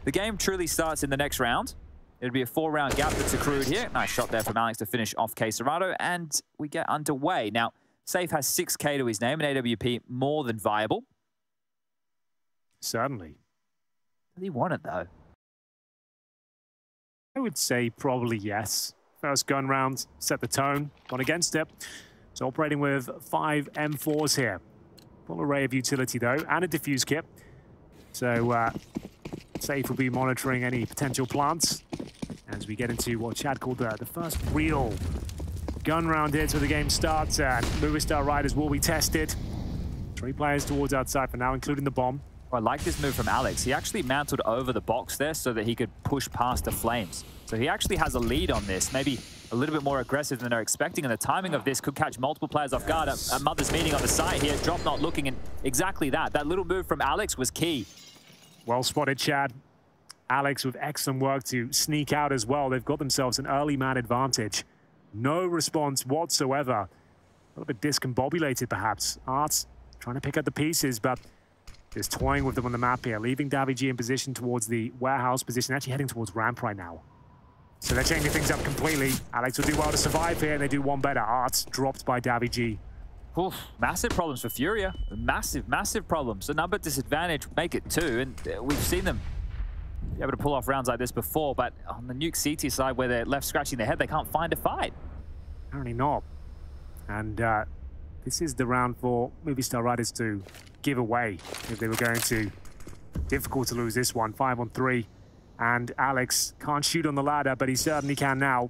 the game truly starts in the next round. It'll be a 4-round gap that's accrued here. Nice shot there from Alex to finish off KSCERATO, and we get underway. Now, Safe has 6K to his name, and AWP more than viable. Certainly. Does he want it, though? I would say probably yes. First gun round, set the tone, gone against it. So operating with 5 M4s here. Full array of utility though, and a defuse kit. So Safe will be monitoring any potential plants as we get into what Chad called the first real gun round here till the game starts. And Movistar Riders will be tested. 3 players towards outside for now, including the bomb. I like this move from Alex. He actually mantled over the box there so that he could push past the flames. So he actually has a lead on this, maybe a little bit more aggressive than they're expecting, and the timing of this could catch multiple players off guard. A mother's meeting on the side here, Drop not looking, and exactly that. That little move from Alex was key. Well spotted, Chad. Alex with excellent work to sneak out as well. They've got themselves an early man advantage. No response whatsoever. A little bit discombobulated, perhaps. Arts trying to pick up the pieces, but just toying with them on the map here, leaving davigi in position towards the warehouse position, actually heading towards ramp right now. So they're changing things up completely. Alex will do well to survive here, and they do one better. Arts dropped by davigi. Oof, massive problems for FURIA. Massive, massive problems. A number disadvantage, make it 2, and we've seen them be able to pull off rounds like this before, but on the Nuke CT side, where they're left scratching their head, they can't find a fight. Apparently not. And this is the round for Movistar Riders to give away if they were going to. Difficult to lose this one, 5 on 3. And Alex can't shoot on the ladder, but he certainly can now.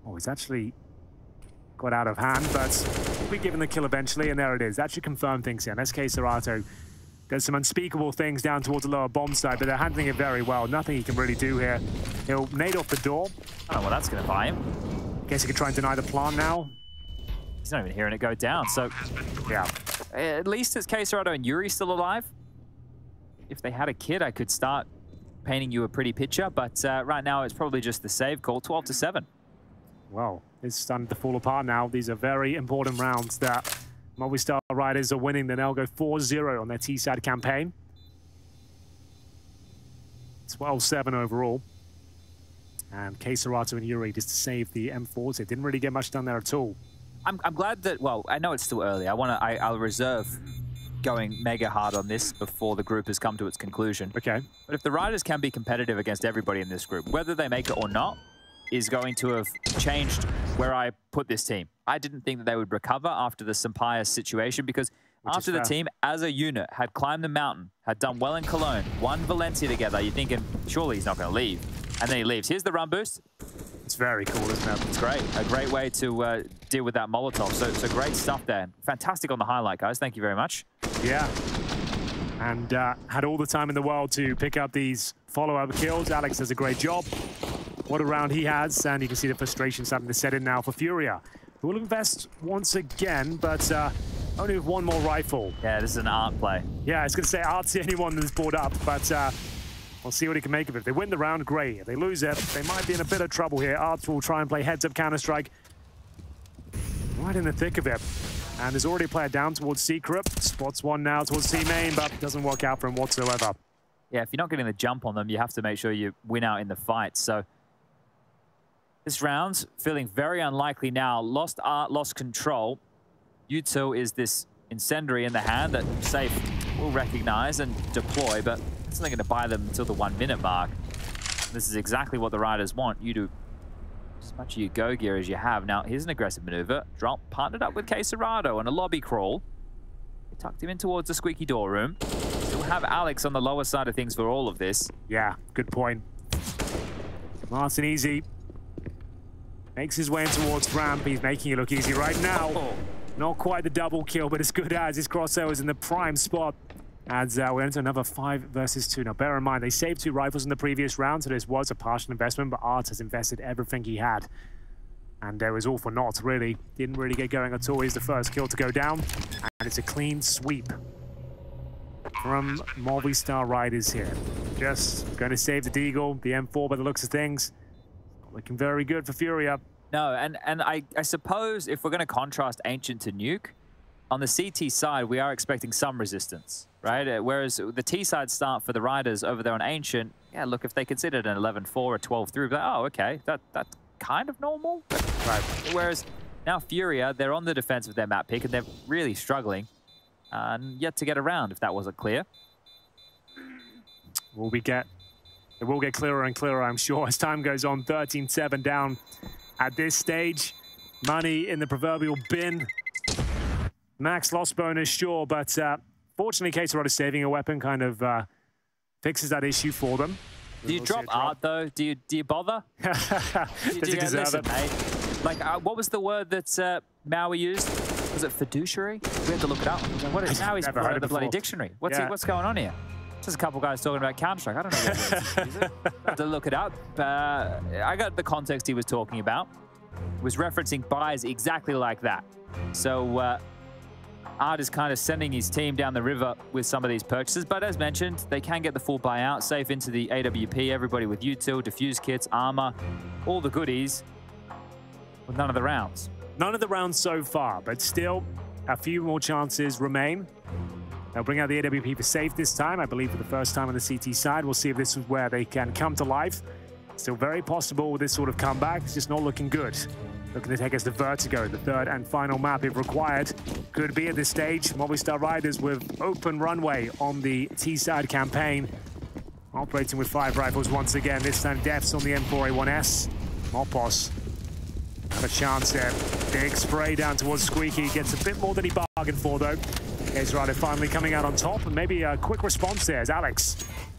Oh, he's actually got out of hand, but will be given the kill eventually, and there it is. That should confirm things here. KSCERATO does some unspeakable things down towards the lower bomb side, but they're handling it very well. Nothing he can really do here. He'll nade off the door. Oh, well, that's going to buy him. Guess he could try and deny the plant now. He's not even hearing it go down, so yeah. At least it's KSCERATO and Yuri still alive. If they had a kid, I could start painting you a pretty picture, but right now it's probably just the save call, 12-7. Well, it's starting to fall apart now. These are very important rounds that Movistar Riders are winning. Then they'll go 4-0 on their T-side campaign. 12-7 overall. And KSCERATO and Yuri just to save the M4s. It didn't really get much done there at all. I'm glad that, well, I know it's still early. I'll reserve going mega hard on this before the group has come to its conclusion. Okay. But if the Riders can be competitive against everybody in this group, whether they make it or not, is going to have changed where I put this team. I didn't think that they would recover after the Sampaio situation, because after the team as a unit had climbed the mountain, had done well in Cologne, won Valencia together, you're thinking, surely he's not going to leave. And then he leaves. Here's the run boost. It's very cool, isn't it? It's great. A great way to deal with that Molotov. So great stuff there. Fantastic on the highlight, guys. Thank you very much. Yeah. And had all the time in the world to pick up these follow-up kills. Alex does a great job. What a round he has. And you can see the frustration starting to set in now for FURIA, who will invest once again, but only with one more rifle. Yeah, this is an art play. Yeah, I was going to say art's the only one that's brought up, but we'll see what he can make of it. If they win the round, great. If they lose it, they might be in a bit of trouble here. Arts will try and play heads-up Counter-Strike right in the thick of it. And there's already a player down towards Secret. Spots one now towards C main, but doesn't work out for him whatsoever. Yeah, if you're not getting the jump on them, you have to make sure you win out in the fight. So This round feeling very unlikely now. Lost art, lost control. U2 is this incendiary in the hand that Safe will recognize and deploy, but it's not going to buy them until the 1 minute mark. This is exactly what the Riders want. You do as much of your go gear as you have. Now, here's an aggressive maneuver. Drop partnered up with KSCERATO on a lobby crawl. They tucked him in towards the squeaky door room. Still have Alex on the lower side of things for all of this. Yeah, good point. MartinezSa makes his way in towards ramp. He's making it look easy right now. Oh. Not quite the double kill, but as good as his crosshairs is in the prime spot. And we're into another 5 versus 2. Now, bear in mind, they saved 2 rifles in the previous round, so this was a partial investment, but Art has invested everything he had. And it was all for naught, really. Didn't really get going at all. He's the first kill to go down, and it's a clean sweep from Movistar Riders here. Just going to save the Deagle, the M4 by the looks of things. Looking very good for FURIA. No, and I suppose if we're going to contrast Ancient to Nuke, on the CT side, we are expecting some resistance, right? Whereas the T side start for the Riders over there on Ancient, yeah, look, if they considered an 11-4 or 12-3, but oh, okay, that's kind of normal. Right. Whereas now FURIA, they're on the defense of their map pick, and they're really struggling. And yet to get around, if that wasn't clear. It will get clearer and clearer, I'm sure, as time goes on. 13-7 down at this stage. Money in the proverbial bin. Max loss bonus, sure, but fortunately, KSCERATO saving a weapon kind of fixes that issue for them. Do you drop art, though? Do you bother? Does he deserve it? Mate, like, what was the word that Maui used? Was it fiduciary? We had to look it up. What is, now he's put in the bloody dictionary. What's going on here? Just a couple guys talking about Counter-Strike. I don't know what it is. I had to look it up. I got the context he was talking about. He was referencing buys exactly like that. So Art is kind of sending his team down the river with some of these purchases. But as mentioned, they can get the full buyout. Safe into the AWP. Everybody with util, defuse kits, armor, all the goodies. With none of the rounds. None of the rounds so far, but still a few more chances remain. They'll bring out the AWP for Safe this time, I believe for the first time on the CT side. We'll see if this is where they can come to life. Still very possible with this sort of comeback. It's just not looking good. Looking to take us to Vertigo, the third and final map if required. Could be at this stage. Movistar Riders with open runway on the T-side campaign. Operating with 5 rifles once again. This time Deaths on the M4A1S. Mopos have a chance there. Big spray down towards Squeaky. Gets a bit more than he bargained for, though. KSCERATO finally coming out on top, and maybe a quick response there as Alex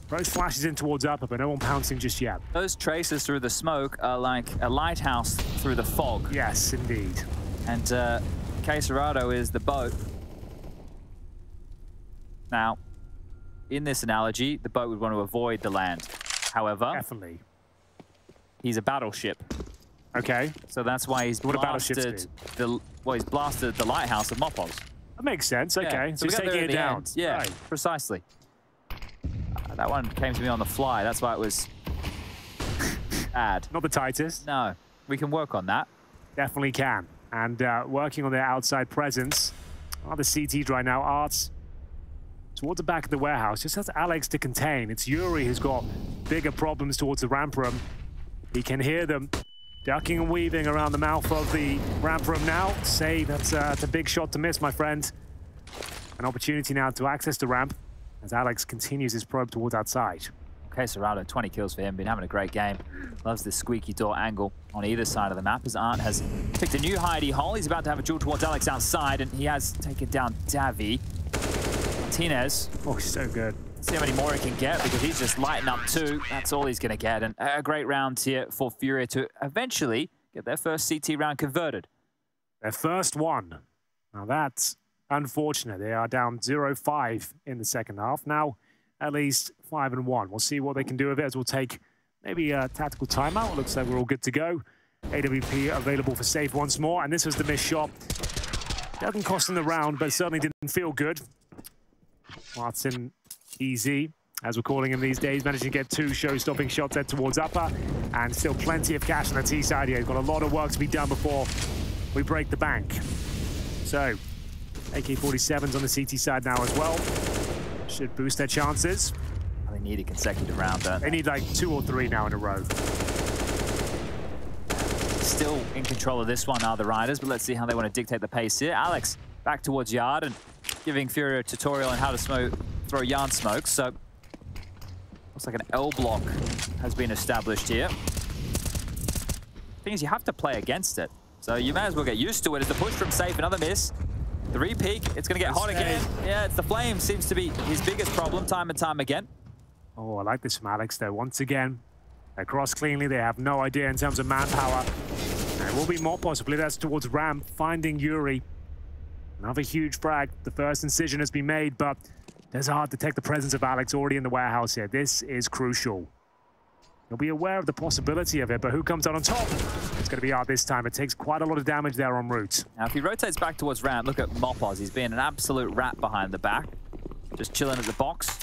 throws flashes in towards upper, but no one pouncing just yet. Those traces through the smoke are like a lighthouse through the fog. Yes, indeed. And KSCERATO is the boat. Now, in this analogy, the boat would want to avoid the land. However, definitely, he's a battleship. Okay. So that's why he's blasted he's blasted the lighthouse of Mopos. That makes sense. Okay, yeah. so he's taking it down. Yeah, right. Precisely. That one came to me on the fly. That's why it was bad. Not the tightest. No, we can work on that. Definitely can. And working on their outside presence. The CTs right now. Arts towards the back of the warehouse. Just has Alex to contain. It's Yuri who's got bigger problems towards the ramp room. He can hear them ducking and weaving around the mouth of the ramp room now. Say that's a big shot to miss, my friend. An opportunity now to access the ramp as Alex continues his probe towards outside. KSCERATO, 20 kills for him, been having a great game. Loves this squeaky door angle on either side of the map as Art has picked a new hidey hole. He's about to have a duel towards Alex outside, and he has taken down Davi. Martinez. Oh, he's so good. See how many more he can get because he's just lighting up 2. That's all he's going to get. And a great round here for FURIA to eventually get their first CT round converted. Their first one. Now that's unfortunate. They are down 0-5 in the second half. Now at least 5-1. We'll see what they can do with it as we'll take maybe a tactical timeout. Looks like we're all good to go. AWP available for Safe once more. And this was the missed shot. Doesn't cost them the round, but certainly didn't feel good. Martin Easy, as we're calling him these days, managing to get 2 show-stopping shots head towards upper, and still plenty of cash on the T side here. He's got a lot of work to be done before we break the bank. So, AK-47s on the CT side now as well. Should boost their chances. They need a consecutive round there. They need like 2 or 3 now in a row. still in control of this one are the Riders, but let's see how they want to dictate the pace here. Alex back towards Yard and giving FURIA a tutorial on how to throw yarn smoke. So looks like an L block has been established here. Thing is, you have to play against it. So you may as well get used to it. As the push from Safe, another miss. The re-peek, it's going to get hot again. Yeah, it's the flame. Seems to be his biggest problem time and time again. Oh, I like this from Alex, though. Once again, they cross cleanly. They have no idea in terms of manpower. There will be more possibly. That's towards Ramp, finding Yuri. Another huge frag. The first incision has been made, but there's a hard to detect the presence of Alex already in the warehouse here. This is crucial. You'll be aware of the possibility of it, but who comes out on top? It's going to be Art this time. It takes quite a lot of damage there en route. Now, if he rotates back towards Ramp, look at Mopoz. He's being an absolute rat behind the back. Just chilling at the box,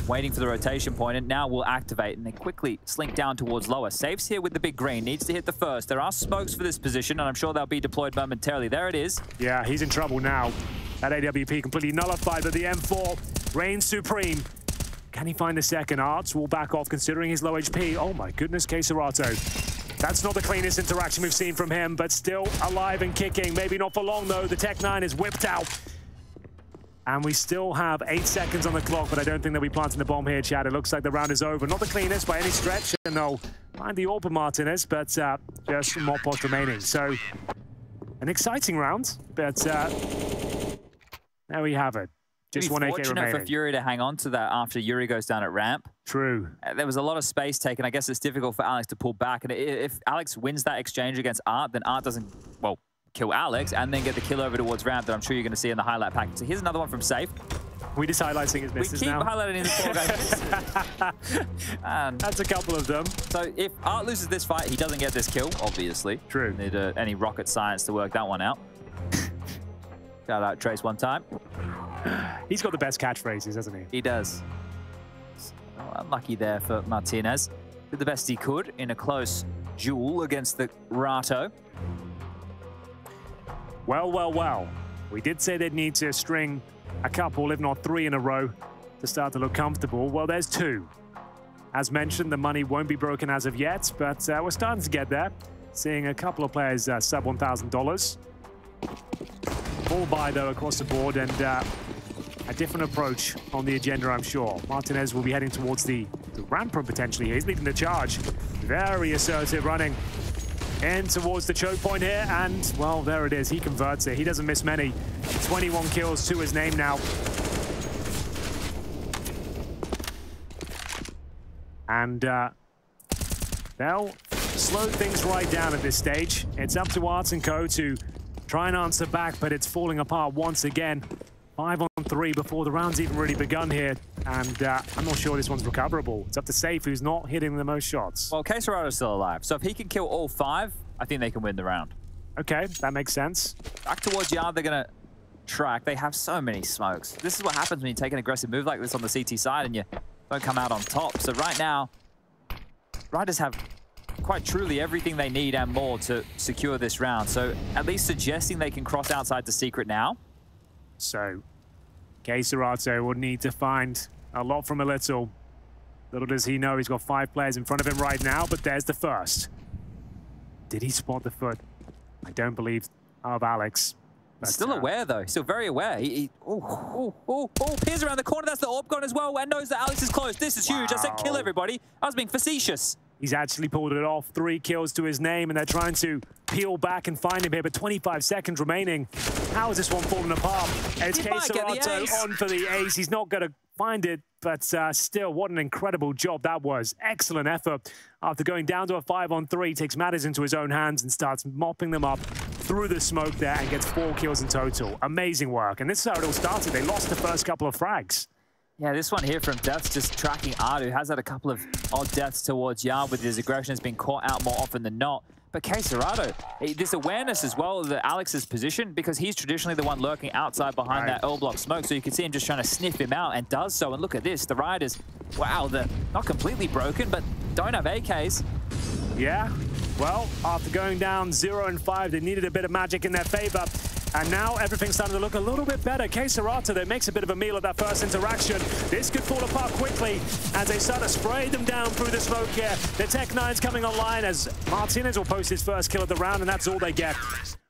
waiting for the rotation point, and now will activate, and they quickly slink down towards lower. Safe's here with the big green, needs to hit the first. There are smokes for this position, and I'm sure they'll be deployed momentarily. There it is. Yeah, he's in trouble now. That AWP completely nullified, but the M4 reigns supreme. Can he find the second? Arts will back off considering his low HP. Oh my goodness, KSCERATO. That's not the cleanest interaction we've seen from him, but still alive and kicking. Maybe not for long though. The Tech-9 is whipped out. And we still have 8 seconds on the clock, but I don't think they'll be planting the bomb here, Chad. It looks like the round is over. Not the cleanest by any stretch. And they'll find the AWP Martinez, but just more post remaining. So an exciting round, but there we have it. Just one AK remaining. Fortunate for FURIA to hang on to that after Yuri goes down at Ramp. True. There was a lot of space taken. I guess it's difficult for Alex to pull back. And if Alex wins that exchange against Art, then Art doesn't, well, kill Alex and then get the kill over towards Ramp that I'm sure you're going to see in the highlight package. So here's another one from Safe. We just highlighting his misses now. We keep highlighting his poor guys. That's a couple of them. So if Art loses this fight, he doesn't get this kill, obviously. True. Need any rocket science to work that one out. Shout out Trace one time. He's got the best catchphrases, hasn't he? He does. Oh, unlucky there for Martinez. Did the best he could in a close duel against the Rato. Well, well, well. We did say they'd need to string a couple, if not 3 in a row, to start to look comfortable. Well, there's 2. As mentioned, the money won't be broken as of yet, but we're starting to get there. Seeing a couple of players sub $1,000. Full buy, though, across the board, and a different approach on the agenda, I'm sure. Martinez will be heading towards the ramp room potentially. He's leading the charge. Very assertive running in towards the choke point here, and, well, there it is. He converts it. He doesn't miss many. 21 kills to his name now. And they'll slow things right down at this stage. It's up to Arts & Co. to try and answer back, but it's falling apart once again. 5 on 3 before the round's even really begun here, and I'm not sure this one's recoverable. It's up to Safe, who's not hitting the most shots. Well, KSCERATO's still alive, so if he can kill all 5, I think they can win the round. Okay, that makes sense. Back towards Yard, they're going to track. They have so many smokes. This is what happens when you take an aggressive move like this on the CT side and you don't come out on top. So right now, Riders have quite truly everything they need and more to secure this round. So at least suggesting they can cross outside the secret now. So KSCERATO will need to find a lot from a little. Little does he know he's got 5 players in front of him right now, but there's the first. Did he spot the foot? I don't believe of Alex. He's still aware, though. Still very aware. Peers around the corner. That's the AWP gone as well, and knows that Alex is close. This is huge. I said kill everybody. I was being facetious. He's actually pulled it off. 3 kills to his name, and they're trying to peel back and find him here, but 25 seconds remaining. How is this one falling apart? It's KSCERATO on for the ace. He's not going to find it, but still, what an incredible job that was. Excellent effort. After going down to a 5 on 3, takes matters into his own hands and starts mopping them up through the smoke there and gets 4 kills in total. Amazing work. And this is how it all started. They lost the first couple of frags. Yeah, this one here from Deaths just tracking Ardu. Has had a couple of odd deaths towards Yard with his aggression. Has been caught out more often than not. But KSCERATO, this awareness as well of Alex's position, because he's traditionally the one lurking outside behind that L block smoke. So you can see him just trying to sniff him out and does so. And look at this, the Riders, wow, they're not completely broken, but don't have AKs. Yeah, well, after going down 0 and 5, they needed a bit of magic in their favor. And now everything's starting to look a little bit better. KSCERATO, that makes a bit of a meal of that first interaction. This could fall apart quickly as they start to spray them down through the smoke here. The Tech-9's coming online as Martinez will post his first kill of the round, and that's all they get.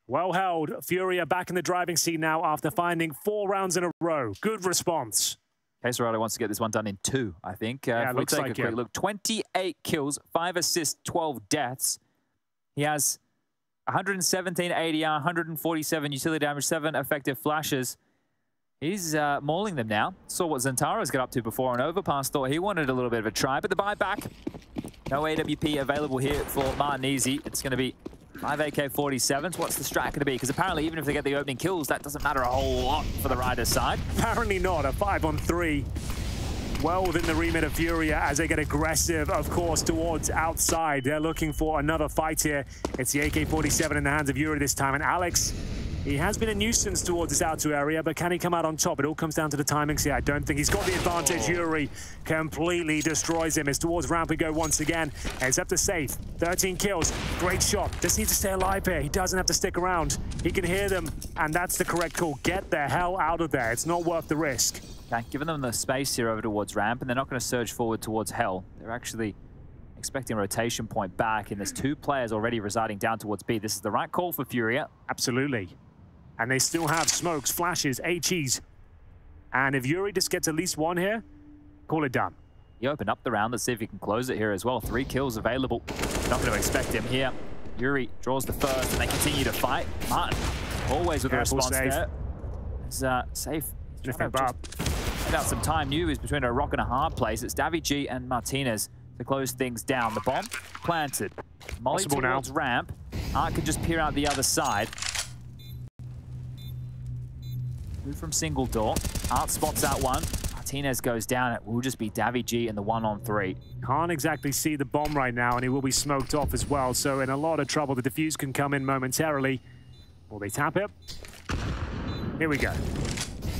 Well held. FURIA back in the driving seat now after finding 4 rounds in a row. Good response. KSCERATO wants to get this one done in 2, I think. Yeah, if we looks take like a quick it. look, 28 kills, 5 assists, 12 deaths. He has 117 ADR, 147 utility damage, 7 effective flashes. He's mauling them now. Saw what Zentaro's got up to before, and Overpass thought he wanted a little bit of a try, but the buyback. No AWP available here for MartinezSa. It's going to be 5 AK-47s. What's the strat going to be? Because apparently, even if they get the opening kills, that doesn't matter a whole lot for the Riders' side. Apparently not. A 5-on-3. Well within the remit of FURIA as they get aggressive, of course, towards outside. They're looking for another fight here. It's the AK-47 in the hands of Yuri this time. And Alex, he has been a nuisance towards this outer area, but can he come out on top? It all comes down to the timings here. I don't think he's got the advantage. Yuri completely destroys him. It's towards ramp we go once again. And it's up to Safe. 13 kills. Great shot. Just needs to stay alive here. He doesn't have to stick around. He can hear them, and that's the correct call. Get the hell out of there. It's not worth the risk. Okay, giving them the space here over towards ramp, and they're not going to surge forward towards hell. They're actually expecting a rotation point back, and there's 2 players already residing down towards B. This is the right call for FURIA. Absolutely. And they still have smokes, flashes, HEs. And if Yuri just gets at least 1 here, call it done. He opened up the round. Let's see if he can close it here as well. 3 kills available. Not going to expect him here. Yuri draws the first, and they continue to fight. Martin, always with a response there. It's Safe. He's trying to just get out some time. Nuke is between a rock and a hard place. It's daviG and Martinez to close things down. The bomb planted. Molly towards ramp. Art can just peer out the other side. Move from single door. Art spots out one. Martinez goes down. It will just be daviG in the 1-on-3. Can't exactly see the bomb right now, and he will be smoked off as well. So in a lot of trouble. The defuse can come in momentarily. Will they tap it? Here we go.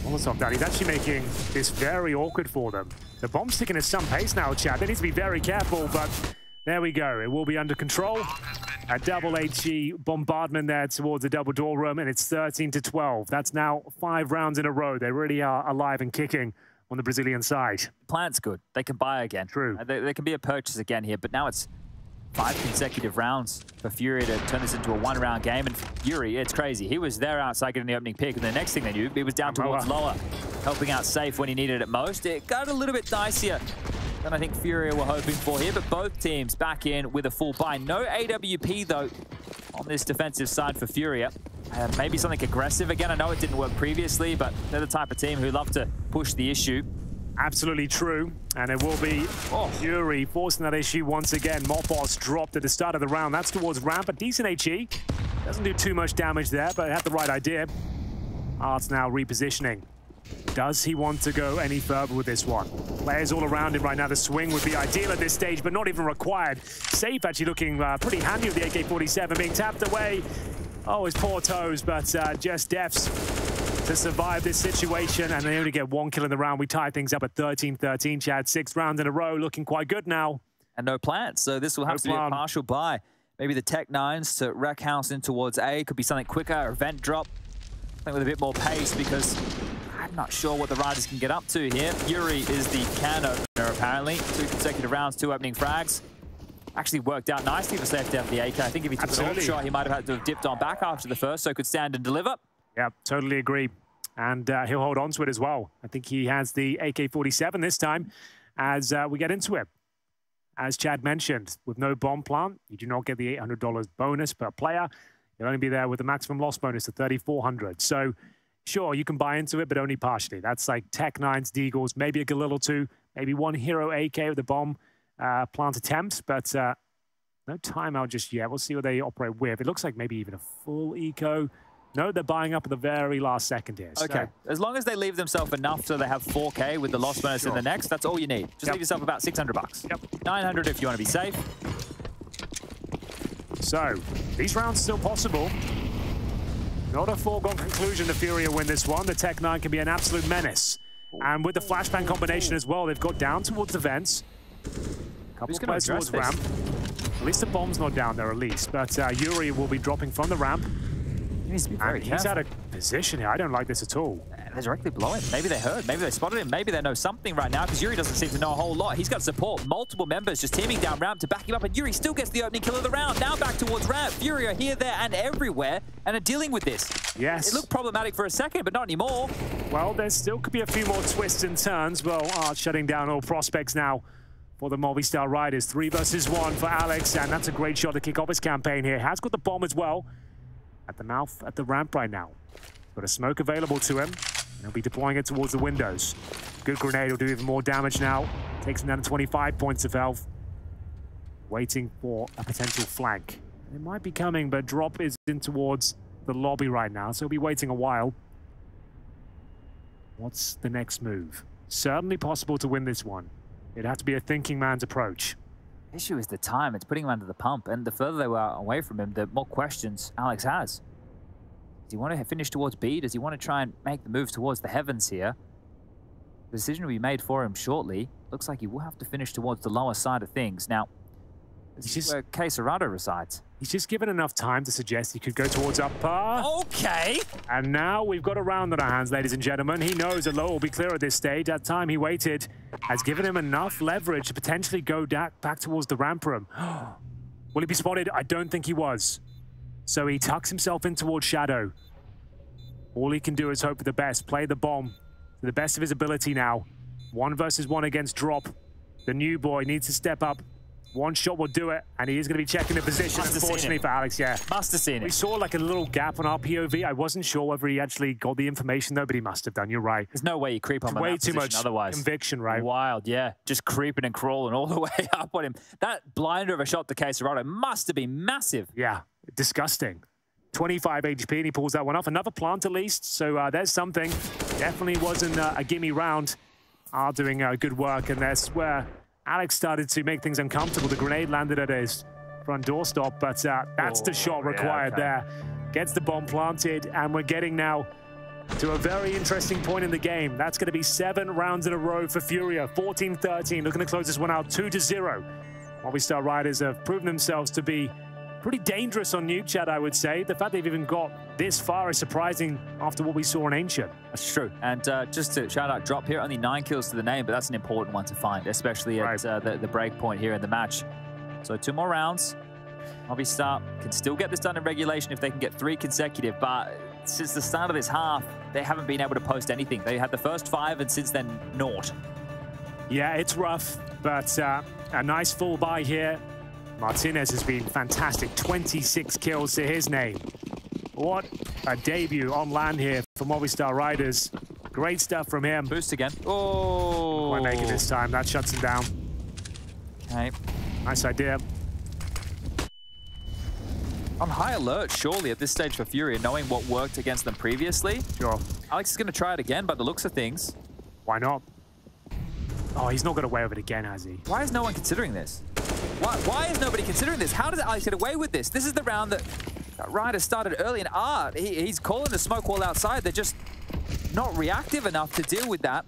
Molotov down. He's actually making this very awkward for them. The bomb's ticking at some pace now, Chad. They need to be very careful, but there we go. It will be under control. A double HE bombardment there towards the double door room, and it's 13-12. That's now 5 rounds in a row. They really are alive and kicking on the Brazilian side. Plant's good. They can buy again. True. There can be a purchase again here, but now it's 5 consecutive rounds for FURIA to turn this into a 1-round game. And for Yuri, it's crazy. He was there outside getting the opening pick, and the next thing they knew, he was down towards lower, helping out Safe when he needed it most. It got a little bit dicier than I think FURIA were hoping for here, but both teams back in with a full buy. No AWP, though, on this defensive side for FURIA. Maybe something aggressive again. I know it didn't work previously, but they're the type of team who love to push the issue. Absolutely true. And it will be Yuri forcing that issue once again. Mopos dropped at the start of the round. That's towards ramp. A decent HE. Doesn't do too much damage there, but it had the right idea. Art's now repositioning. Does he want to go any further with this one? Players all around him right now. The swing would be ideal at this stage, but not even required. Safe actually looking pretty handy with the AK-47 being tapped away. Oh, his poor toes, but just deaths to survive this situation, and they only get 1 kill in the round. We tie things up at 13-13, Chad. 6 rounds in a row, looking quite good now. And no plants, so this will have to be a partial buy. Maybe the Tech-9s to wreck house in towards A. Could be something quicker, a vent drop. Something with a bit more pace, because I'm not sure what the Riders can get up to here. Yuri is the can opener, apparently. 2 consecutive rounds, 2 opening frags. Actually worked out nicely for Safe to have the AK. I think if he took an off shot, he might have had to have dipped on back after the first, so could stand and deliver. Yeah, totally agree. And he'll hold on to it as well. I think he has the AK-47 this time as we get into it. As Chad mentioned, with no bomb plant, you do not get the $800 bonus per player. You'll only be there with the maximum loss bonus of $3,400. So, sure, you can buy into it, but only partially. That's like Tech-9s, Deagles, maybe a Galil or 2, maybe 1 hero AK with the bomb plant attempt, but no timeout just yet. We'll see what they operate with. It looks like maybe even a full eco. No, they're buying up at the very last second here. Okay, as long as they leave themselves enough so they have 4K with the loss bonus in the next, that's all you need. Just leave yourself about $600. Yep. 900 if you want to be safe. So, these rounds still possible. Not a foregone conclusion to FURIA win this one. The Tech-9 can be an absolute menace. And with the flashbang combination as well, they've got down towards the vents. Couple of players towards ramp. At least the bomb's not down there, at least. But Yuri will be dropping from the ramp. needs to be very careful. He's out of position here. I don't like this at all. They're directly below him. Maybe they heard. Maybe they spotted him. Maybe they know something right now because Yuri doesn't seem to know a whole lot. He's got support. Multiple members just teaming down ramp to back him up, and Yuri still gets the opening kill of the round. Now back towards ramp. FURIA here, there, and everywhere, and are dealing with this. Yes. It looked problematic for a second, but not anymore. Well, there still could be a few more twists and turns. Well, shutting down all prospects now for the Movistar Riders. 3 versus 1 for Alex, and that's a great shot to kick off his campaign here. Has got the bomb as well at the mouth, at the ramp right now. Got a smoke available to him. He'll be deploying it towards the windows. Good grenade will do even more damage now. Takes him down to 25 points of health. Waiting for a potential flank. It might be coming, but Drop is in towards the lobby right now, so he'll be waiting a while. What's the next move? Certainly possible to win this one. It'd have to be a thinking man's approach. The issue is the time. It's putting him under the pump, and the further they were away from him, the more questions Alex has. Does he want to finish towards B? Does he want to try and make the move towards the heavens here? The decision will be made for him shortly. Looks like he will have to finish towards the lower side of things. Now, this is where KSCERATO resides. He's just given enough time to suggest he could go towards upper. Okay. And now we've got a round on our hands, ladies and gentlemen. He knows that low will be clear at this stage. That time he waited has given him enough leverage to potentially go back towards the ramp room. Will he be spotted? I don't think he was. So he tucks himself in towards Shadow. All he can do is hope for the best. Play the bomb to the best of his ability now. 1 versus 1 against Drop. The new boy needs to step up. One shot will do it, and he is going to be checking the position, unfortunately for Alex, yeah. Must have seen it. We saw like a little gap on our POV. I wasn't sure whether he actually got the information, though, but he must have done. You're right. There's no way you creep on way that too much otherwise. Conviction, right? Wild, yeah. Just creeping and crawling all the way up on him. That blinder of a shot to KSCERATO must have been massive. Yeah, disgusting. 25 HP, and he pulls that one off. Another plant, at least, so there's something. Definitely wasn't a gimme round. Doing good work, and that's where Alex started to make things uncomfortable. The grenade landed at his front doorstop, but that's the shot required there. Gets the bomb planted, and we're getting now to a very interesting point in the game. That's going to be 7 rounds in a row for FURIA. 14-13, looking to close this one out 2-0. Movistar Riders have proven themselves to be pretty dangerous on Nuke, Chad, I would say. The fact they've even got this far is surprising after what we saw in Ancient. That's true. And just to shout out Drop here, only 9 kills to the name, but that's an important one to find, especially at the break point here in the match. So 2 more rounds. Movistar can still get this done in regulation if they can get 3 consecutive, but since the start of this half, they haven't been able to post anything. They had the first 5, and since then, naught. Yeah, it's rough, but a nice full buy here. Martinez has been fantastic. 26 kills to his name. What a debut on land here for Movistar Riders. Great stuff from him. Boost again. Oh! Won't make it this time. That shuts him down. Okay. Nice idea. On high alert, surely, at this stage for FURIA, knowing what worked against them previously. Sure. Alex is going to try it again by the looks of things. Why not? Oh, he's not got away with it again, has he? Why is no one considering this? Why is nobody considering this? How does Alex get away with this? This is the round that Ryder started early, and he's calling the smoke wall outside. They're just not reactive enough to deal with that.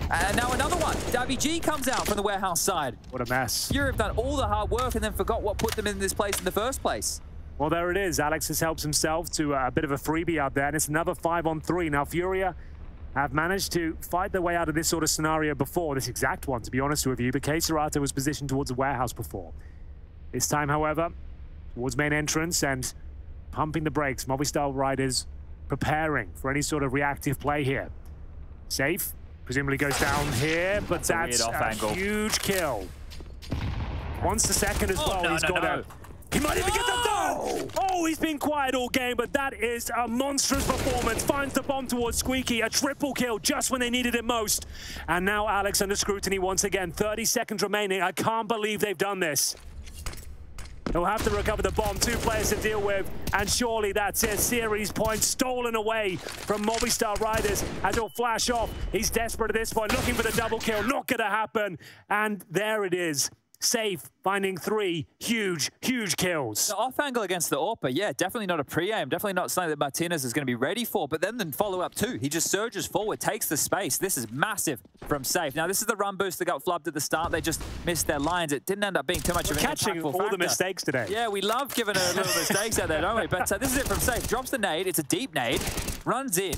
And now another one. WG comes out from the warehouse side. What a mess. FURIA have done all the hard work and then forgot what put them in this place in the first place. Well, there it is. Alex has helped himself to a bit of a freebie out there, and it's another 5-on-3. Now, FURIA have managed to fight their way out of this sort of scenario before, this exact one, to be honest with you, but KSCERATO was positioned towards the warehouse before. This time, however, towards main entrance and pumping the brakes. Movistar Riders preparing for any sort of reactive play here. Safe, presumably goes down here, but that's a huge kill. Wants the second as well. He's got out. He might even get the third! Oh, he's been quiet all game, but that is a monstrous performance. Finds the bomb towards Squeaky. A triple kill just when they needed it most. And now Alex under scrutiny once again. 30 seconds remaining. I can't believe they've done this. He'll have to recover the bomb. 2 players to deal with. And surely that's it. Series point stolen away from Movistar Riders as it'll flash off. He's desperate at this point, looking for the double kill. Not going to happen. And there it is. Safe finding 3 huge kills. The off angle against the AWPer, yeah, definitely not a pre-aim, definitely not something that Martinez is going to be ready for, but then the follow-up too. He just surges forward, takes the space. This is massive from Safe. Now, this is the run boost that got flubbed at the start. They just missed their lines. It didn't end up being too much of an catching all factor. the mistakes today. Yeah, we love giving a little mistakes out there, don't we? But this is it from Safe. Drops the nade. It's a deep nade. Runs in.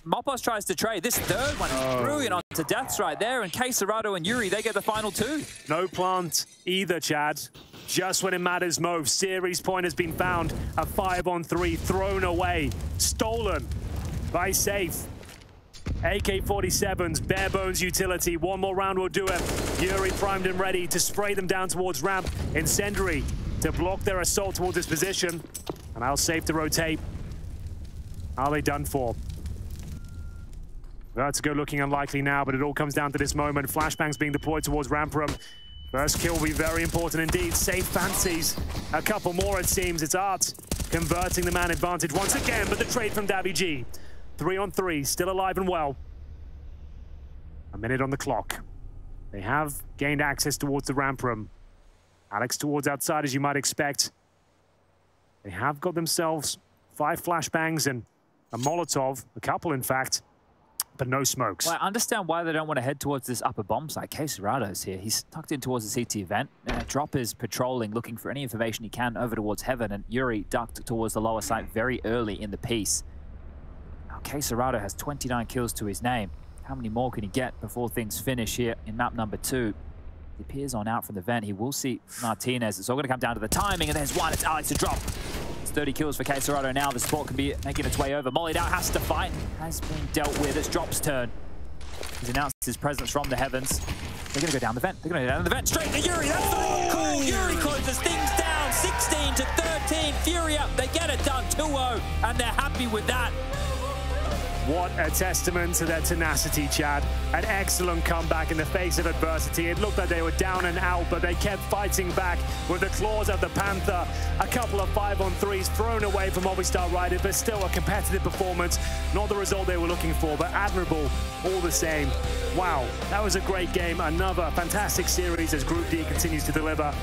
Mopos tries to trade. This third one is brilliant onto Deaths right there. And KSCERATO and Yuri, they get the final 2. No plant either, Chad. Just when it matters most. Series point has been found. A 5-on-3 thrown away. Stolen by Safe. AK-47's bare bones utility. One more round will do it. Yuri primed and ready to spray them down towards ramp. Incendiary to block their assault towards this position. And I'll Safe to rotate. Are they done for? Vertigo looking unlikely now, but it all comes down to this moment. Flashbangs being deployed towards ramp room. First kill will be very important indeed. Safe fancies a couple more, it seems. It's Art converting the man advantage once again, but the trade from daviG. 3-on-3, still alive and well. A minute on the clock. They have gained access towards the ramp room. Alex towards outside, as you might expect. They have got themselves 5 flashbangs and a Molotov, a couple in fact, but no smokes. Well, I understand why they don't want to head towards this upper bomb site. KSCERATO's here. He's tucked in towards the CT vent. Drop is patrolling, looking for any information he can over towards Heaven, and Yuri ducked towards the lower site very early in the piece. Now, KSCERATO has 29 kills to his name. How many more can he get before things finish here in map number 2? He appears on out from the vent. He will see Martinez. It's all going to come down to the timing, and there's one. It's Alex to drop. 30 kills for KSCERATO now. The support can be making its way over. Mollied out, has to fight. Has been dealt with. It's Drop's turn. He's announced his presence from the heavens. They're going to go down the vent. They're going to go down the vent. Straight to Yuri. That's the cool. Yuri closes things down. 16 to 13. FURIA. They get it done. 2-0. And they're happy with that. What a testament to their tenacity, Chad. An excellent comeback in the face of adversity. It looked like they were down and out, but they kept fighting back with the claws of the Panther. A couple of 5-on-3s thrown away from Movistar Riders, but still a competitive performance. Not the result they were looking for, but admirable all the same. Wow, that was a great game. Another fantastic series as Group D continues to deliver.